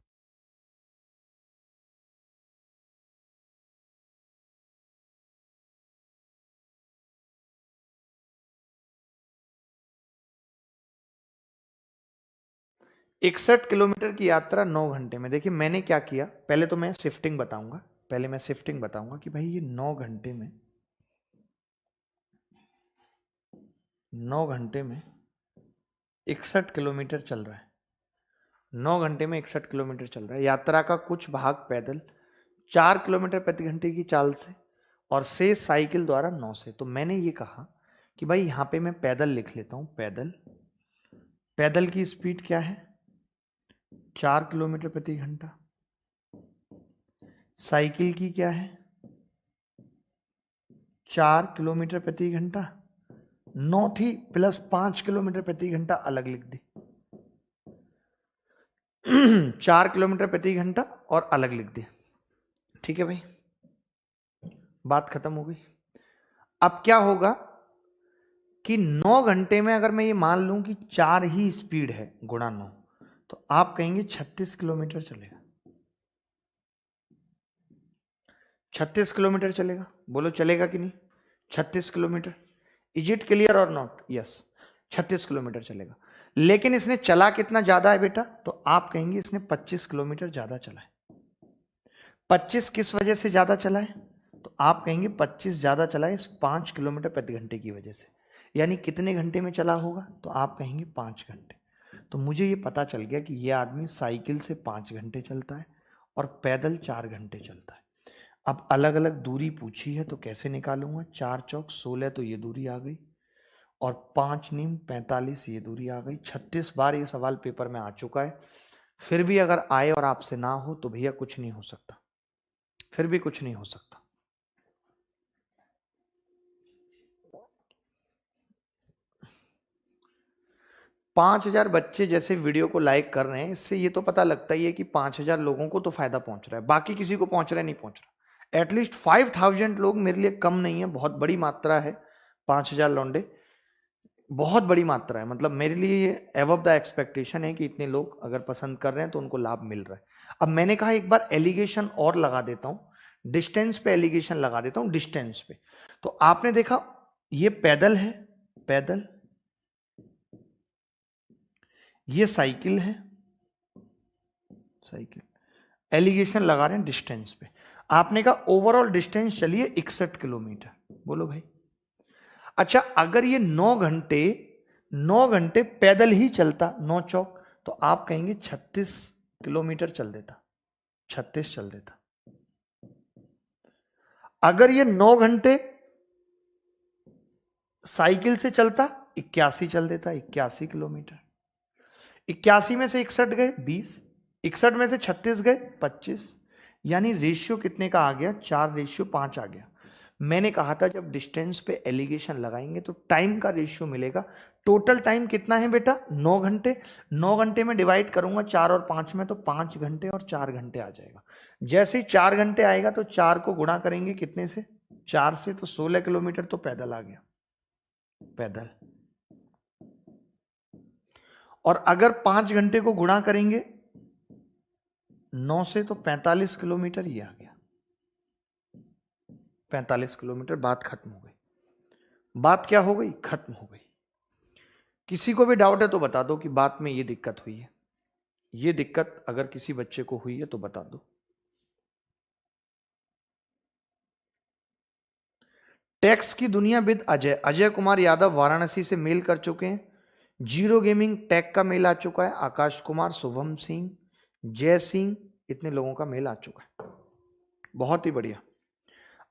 61 किलोमीटर की यात्रा 9 घंटे में। देखिए मैंने क्या किया, पहले तो मैं शिफ्टिंग बताऊंगा, पहले मैं शिफ्टिंग बताऊंगा कि भाई ये 9 घंटे में, 9 घंटे में 61 किलोमीटर चल रहा है। 9 घंटे में 61 किलोमीटर चल रहा है। यात्रा का कुछ भाग पैदल 4 किलोमीटर प्रति घंटे की चाल से और शेष साइकिल द्वारा 9 से। तो मैंने ये कहा कि भाई यहां पे मैं पैदल लिख लेता हूं, पैदल, पैदल की स्पीड क्या है 4 किलोमीटर प्रति घंटा। साइकिल की क्या है 4 किलोमीटर प्रति घंटा, 9 थी प्लस 5 किलोमीटर प्रति घंटा अलग लिख दी। 4 किलोमीटर प्रति घंटा और अलग लिख दिया। ठीक है भाई, बात खत्म हो गई। अब क्या होगा कि 9 घंटे में अगर मैं ये मान लूं कि 4 ही स्पीड है गुणा 9, तो आप कहेंगे 36 किलोमीटर चलेगा। 36 किलोमीटर चलेगा, बोलो चलेगा कि नहीं? 36 किलोमीटर, इज इट क्लियर और नॉट? यस, 36 किलोमीटर चलेगा। लेकिन इसने चला कितना ज्यादा है बेटा? तो आप कहेंगे इसने 25 किलोमीटर ज्यादा चला है। 25 किस वजह से ज्यादा चला है? तो आप कहेंगे 25 ज्यादा चला है इस 5 किलोमीटर प्रति घंटे की वजह से। यानी कितने घंटे में चला होगा? तो आप कहेंगे 5 घंटे। तो मुझे ये पता चल गया कि ये आदमी साइकिल से 5 घंटे चलता है और पैदल 4 घंटे चलता है। अब अलग अलग दूरी पूछी है तो कैसे निकालूंगा? 4 चौक 16 तो ये दूरी आ गई, और 5 नीम 45 ये दूरी आ गई। 36 बार ये सवाल पेपर में आ चुका है। फिर भी अगर आए और आपसे ना हो तो भैया कुछ नहीं हो सकता, फिर भी कुछ नहीं हो सकता। पांच 5,000 बच्चे जैसे वीडियो को लाइक कर रहे हैं, इससे ये तो पता लगता ही है कि 5,000 लोगों को तो फायदा पहुंच रहा है, बाकी किसी को पहुंच रहा है नहीं पहुंच रहा। एटलीस्ट 5,000 लोग मेरे लिए कम नहीं है, बहुत बड़ी मात्रा है। 5,000 लौंडे बहुत बड़ी मात्रा है, मतलब मेरे लिए ये अबव द एक्सपेक्टेशन है कि इतने लोग अगर पसंद कर रहे हैं तो उनको लाभ मिल रहा है। अब मैंने कहा एक बार एलिगेशन और लगा देता हूं, डिस्टेंस पे एलिगेशन लगा देता हूं, डिस्टेंस पे। तो आपने देखा ये पैदल है, पैदल, ये साइकिल है, साइकिल, एलिगेशन लगा रहे हैं डिस्टेंस पे। आपने कहा ओवरऑल डिस्टेंस चलिए 61 किलोमीटर, बोलो भाई। अच्छा, अगर ये 9 घंटे पैदल ही चलता 9 चौक, तो आप कहेंगे 36 किलोमीटर चल देता, 36 चल देता। अगर ये 9 घंटे साइकिल से चलता 81 चल देता, 81 किलोमीटर। 81 में से 61 गए 20, 61 में से 36 गए 25, यानी रेशियो कितने का आ गया? 4:5 आ गया। मैंने कहा था जब डिस्टेंस पे एलिगेशन लगाएंगे तो टाइम का रेशियो मिलेगा। टोटल टाइम कितना है बेटा? 9 घंटे। 9 घंटे में डिवाइड करूंगा 4 और 5 में तो 5 घंटे और 4 घंटे आ जाएगा। जैसे ही 4 घंटे आएगा तो 4 को गुणा करेंगे कितने से? 4 से, तो 16 किलोमीटर तो पैदल आ गया, पैदल। और अगर 5 घंटे को गुणा करेंगे 9 से तो 45 किलोमीटर ये आ गया, 45 किलोमीटर। बात खत्म हो गई। बात क्या हो गई? खत्म हो गई। किसी को भी डाउट है तो बता दो कि बात में ये दिक्कत हुई है। ये दिक्कत अगर किसी बच्चे को हुई है तो बता दो। टैक्स की दुनियाविद अजय कुमार यादव वाराणसी से मेल कर चुके हैं। जीरो गेमिंग टैग का मेल आ चुका है। आकाश कुमार, शुभम सिंह, जय सिंह, इतने लोगों का मेल आ चुका है। बहुत ही बढ़िया।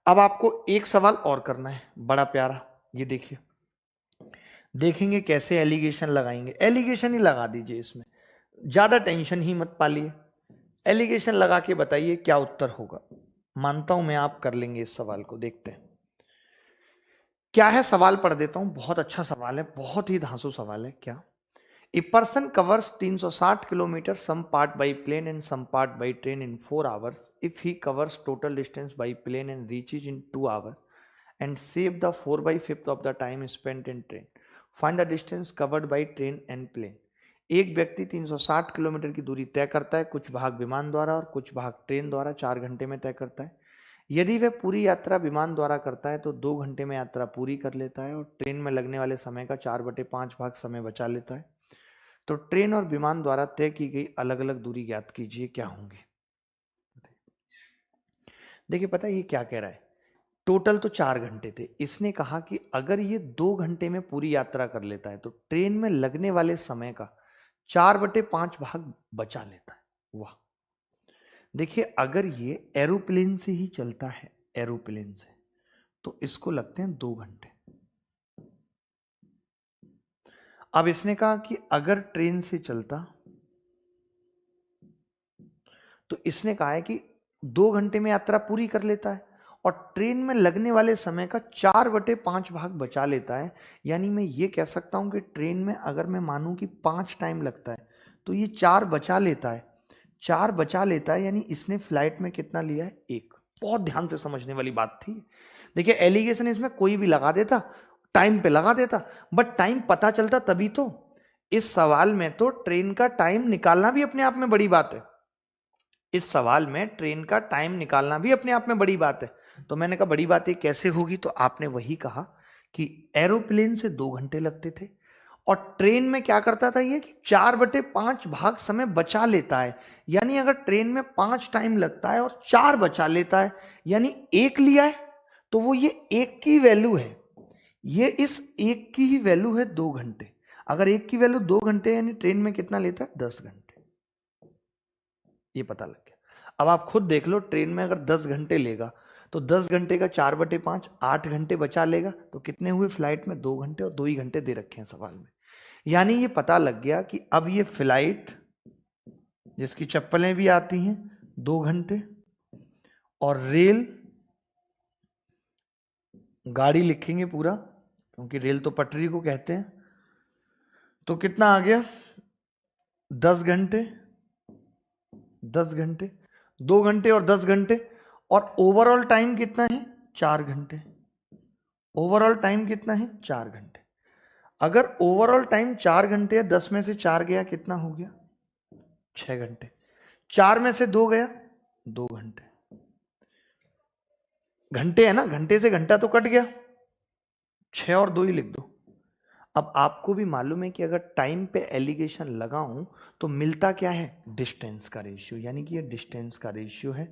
अब आपको एक सवाल और करना है, बड़ा प्यारा। ये देखिए, देखेंगे कैसे एलिगेशन लगाएंगे। एलिगेशन ही लगा दीजिए, इसमें ज्यादा टेंशन ही मत पालिए। एलिगेशन लगा के बताइए क्या उत्तर होगा। मानता हूं मैं आप कर लेंगे इस सवाल को। देखते हैं क्या है। सवाल पढ़ देता हूं, बहुत अच्छा सवाल है, बहुत ही धांसू सवाल है। क्या? A person covers 360 kilometre some part by plane and some part by train in 4 hours if he covers total distance by plane and reaches in 2 hours and save the 4/5 of the time spent in train. Find the distance covered by train and plane. एक व्यक्ति 360 kilometre की दूरी तय करता है, कुछ भाग विमान द्वारा और कुछ भाग ट्रेन द्वारा 4 घंटे में तय करता है। यदि वह पूरी यात्रा विमान द्वारा करता है तो 2 घंटे में यात्रा पूरी कर लेता है और ट्रेन में लगने वाले समय का 4/5 भाग समय बचा लेता है। तो ट्रेन और विमान द्वारा तय की गई अलग अलग दूरी ज्ञात कीजिए, क्या होंगे। देखिए, पता है ये क्या कह रहा है? टोटल तो 4 घंटे थे। इसने कहा कि अगर ये 2 घंटे में पूरी यात्रा कर लेता है तो ट्रेन में लगने वाले समय का 4/5 भाग बचा लेता है। वाह! देखिए, अगर ये एरोप्लेन से ही चलता है, एरोप्लेन से, तो इसको लगते हैं 2 घंटे। अब इसने कहा कि अगर ट्रेन से चलता, तो इसने कहा है कि 2 घंटे में यात्रा पूरी कर लेता है और ट्रेन में लगने वाले समय का 4/5 भाग बचा लेता है। यानी मैं ये कह सकता हूं कि ट्रेन में अगर मैं मानूं कि 5 टाइम लगता है तो ये 4 बचा लेता है, 4 बचा लेता है। यानी इसने फ्लाइट में कितना लिया है? 1। बहुत ध्यान से समझने वाली बात थी। देखिए, एलिगेशन इसमें कोई भी लगा देता, टाइम पे लगा देता, बट टाइम पता चलता तभी तो। इस सवाल में तो ट्रेन का टाइम निकालना भी अपने आप में बड़ी बात है। इस सवाल में ट्रेन का टाइम निकालना भी अपने आप में बड़ी बात है। तो मैंने कहा बड़ी बात ये कैसे होगी, तो आपने वही कहा कि एरोप्लेन से 2 घंटे लगते थे और ट्रेन में क्या करता था ये कि 4/5 भाग समय बचा लेता है। यानी अगर ट्रेन में 5 टाइम लगता है और 4 बचा लेता है, यानी 1 लिया है, तो वो ये 1 की वैल्यू है, ये इस 1 की ही वैल्यू है 2 घंटे। अगर 1 की वैल्यू 2 घंटे यानी ट्रेन में कितना लेता है, 10 घंटे। ये पता लग गया। अब आप खुद देख लो, ट्रेन में अगर 10 घंटे लेगा तो 10 घंटे का 4/5 8 घंटे बचा लेगा, तो कितने हुए फ्लाइट में, 2 घंटे, और 2 ही घंटे दे रखे हैं सवाल में। यानी ये पता लग गया कि अब ये फ्लाइट जिसकी चप्पलें भी आती हैं 2 घंटे, और रेल गाड़ी लिखेंगे पूरा क्योंकि रेल तो पटरी को कहते हैं, तो कितना आ गया, 10 घंटे, 10 घंटे, 2 घंटे और 10 घंटे, और ओवरऑल टाइम कितना है, 4 घंटे। ओवरऑल टाइम कितना है, 4 घंटे। अगर ओवरऑल टाइम 4 घंटे है, 10 में से 4 गया कितना हो गया, 6 घंटे। 4 में से 2 गया, 2 घंटे। घंटे है ना, घंटे से घंटा तो कट गया, 6 और 2 ही लिख दो। अब आपको भी मालूम है कि अगर टाइम पे एलिगेशन लगाऊं तो मिलता क्या है, डिस्टेंस का रेशियो। यानी कि ये डिस्टेंस का रेशियो है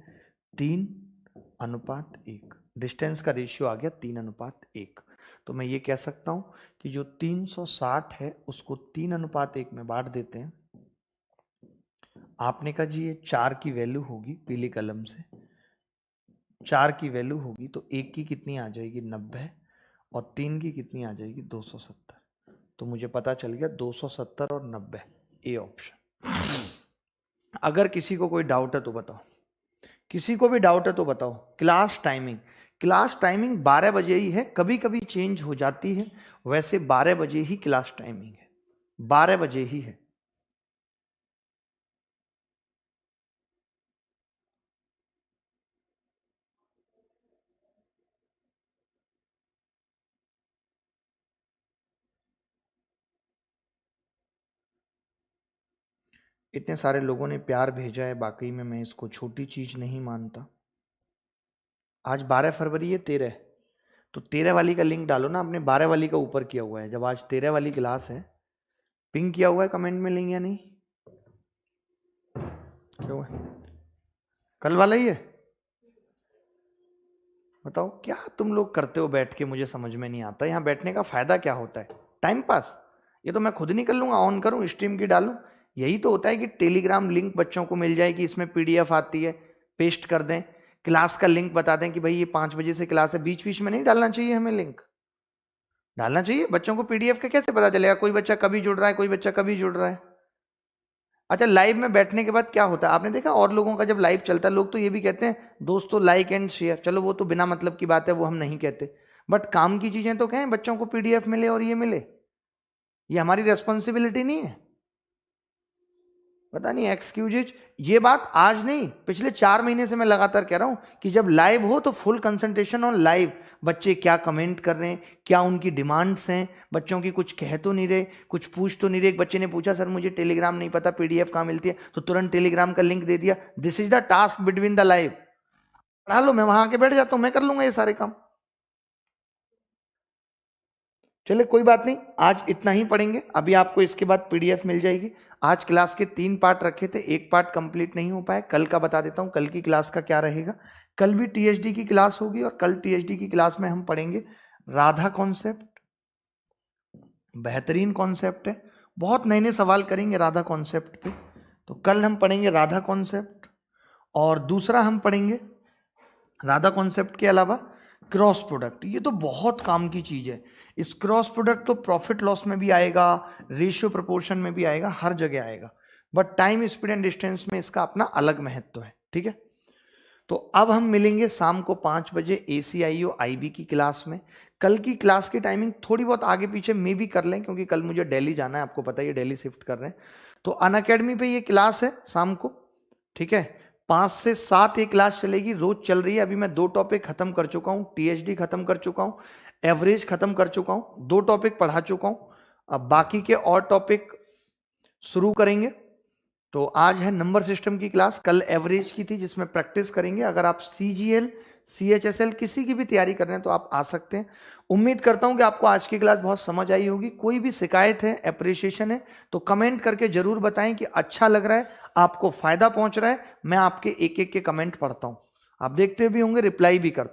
3:1। डिस्टेंस का रेशियो आ गया 3:1। तो मैं ये कह सकता हूं कि जो 360 है उसको 3:1 में बांट देते हैं। आपने कहा जी ये 4 की वैल्यू होगी, पीली कलम से 4 की वैल्यू होगी, तो 1 की कितनी आ जाएगी, 90, और 3 की कितनी आ जाएगी, 270। तो मुझे पता चल गया 270 और 90, ए ऑप्शन। अगर किसी को कोई डाउट है तो बताओ, किसी को भी डाउट है तो बताओ। क्लास टाइमिंग 12 बजे ही है, कभी कभी चेंज हो जाती है, वैसे 12 बजे ही क्लास टाइमिंग है, 12 बजे ही है। इतने सारे लोगों ने प्यार भेजा है, वाकई में मैं इसको छोटी चीज नहीं मानता। आज 12 फरवरी है, 13, तो 13 वाली का लिंक डालो ना, आपने 12 वाली का ऊपर किया हुआ है। जब आज 13 वाली क्लास है, पिंक किया हुआ है कमेंट में लिंक या नहीं, क्यों है, कल वाला ही है। बताओ क्या तुम लोग करते हो बैठ के, मुझे समझ में नहीं आता। यहाँ बैठने का फायदा क्या होता है, टाइम पास। ये तो मैं खुद नहीं कर लूंगा, ऑन करूं स्ट्रीम की डालूं। यही तो होता है कि टेलीग्राम लिंक बच्चों को मिल जाएगी, इसमें पीडीएफ आती है, पेस्ट कर दें, क्लास का लिंक बता दें कि भाई ये 5 बजे से क्लास है। बीच बीच में नहीं डालना चाहिए, हमें लिंक डालना चाहिए। बच्चों को पीडीएफ का कैसे पता चलेगा, कोई बच्चा कभी जुड़ रहा है, कोई बच्चा कभी जुड़ रहा है। अच्छा, लाइव में बैठने के बाद क्या होता है, आपने देखा और लोगों का जब लाइव चलता है, लोग तो ये भी कहते हैं दोस्तों लाइक एंड शेयर, चलो वो तो बिना मतलब की बात है, वो हम नहीं कहते, बट काम की चीजें तो कहें, बच्चों को पीडीएफ मिले और ये मिले, ये हमारी रेस्पॉन्सिबिलिटी नहीं है। पता नहीं एक्सक्यूजेज, ये बात आज नहीं, पिछले 4 महीने से मैं लगातार कह रहा हूं कि जब लाइव हो तो फुल कंसंट्रेशन ऑन लाइव। बच्चे क्या कमेंट कर रहे हैं, क्या उनकी डिमांड्स हैं, बच्चों की कुछ कह तो नहीं रहे, कुछ पूछ तो नहीं रहे। एक बच्चे ने पूछा सर मुझे टेलीग्राम नहीं पता, पीडीएफ कहाँ मिलती है, तो तुरंत टेलीग्राम का लिंक दे दिया। This is the task between the live. पढ़ा लो, मैं वहां आके बैठ जाता हूं, मैं कर लूंगा ये सारे काम। चलिए कोई बात नहीं, आज इतना ही पढ़ेंगे। अभी आपको इसके बाद पीडीएफ मिल जाएगी। आज क्लास के 3 पार्ट रखे थे, एक पार्ट कंप्लीट नहीं हो पाया, कल का बता देता हूं कल की क्लास का क्या रहेगा। कल भी टीएचडी की क्लास होगी, और कल टीएचडी की क्लास में हम पढ़ेंगे राधा कॉन्सेप्ट। बेहतरीन कॉन्सेप्ट है, बहुत नए नए सवाल करेंगे राधा कॉन्सेप्ट पे। तो कल हम पढ़ेंगे राधा कॉन्सेप्ट, और दूसरा हम पढ़ेंगे राधा कॉन्सेप्ट के अलावा क्रॉस प्रोडक्ट। ये तो बहुत काम की चीज है। इस क्रॉस प्रोडक्ट तो प्रॉफिट लॉस में भी आएगा, रेशियो प्रोपोर्शन में भी आएगा, हर जगह आएगा, but time speed and distance में इसका अपना अलग महत्व है। ठीक है, तो अब हम मिलेंगे शाम को 5 बजे ACIO IB की क्लास में। कल की क्लास की टाइमिंग थोड़ी बहुत आगे पीछे में भी कर लें, क्योंकि कल मुझे दिल्ली जाना है, आपको पता है दिल्ली शिफ्ट कर रहे हैं। तो अनअकैडमी पे ये क्लास है शाम को, ठीक है, 5 से 7 ये क्लास चलेगी, रोज चल रही है। अभी मैं 2 टॉपिक खत्म कर चुका हूँ, THD खत्म कर चुका हूँ, एवरेज खत्म कर चुका हूँ, 2 टॉपिक पढ़ा चुका हूँ। अब बाकी के और टॉपिक शुरू करेंगे। तो आज है नंबर सिस्टम की क्लास, कल एवरेज की थी जिसमें प्रैक्टिस करेंगे। अगर आप CGL CHSL किसी की भी तैयारी कर रहे हैं तो आप आ सकते हैं। उम्मीद करता हूं कि आपको आज की क्लास बहुत समझ आई होगी। कोई भी शिकायत है, अप्रिशिएशन है तो कमेंट करके जरूर बताएं कि अच्छा लग रहा है, आपको फायदा पहुंच रहा है। मैं आपके एक एक के कमेंट पढ़ता हूं, आप देखते भी होंगे, रिप्लाई भी करता हूं।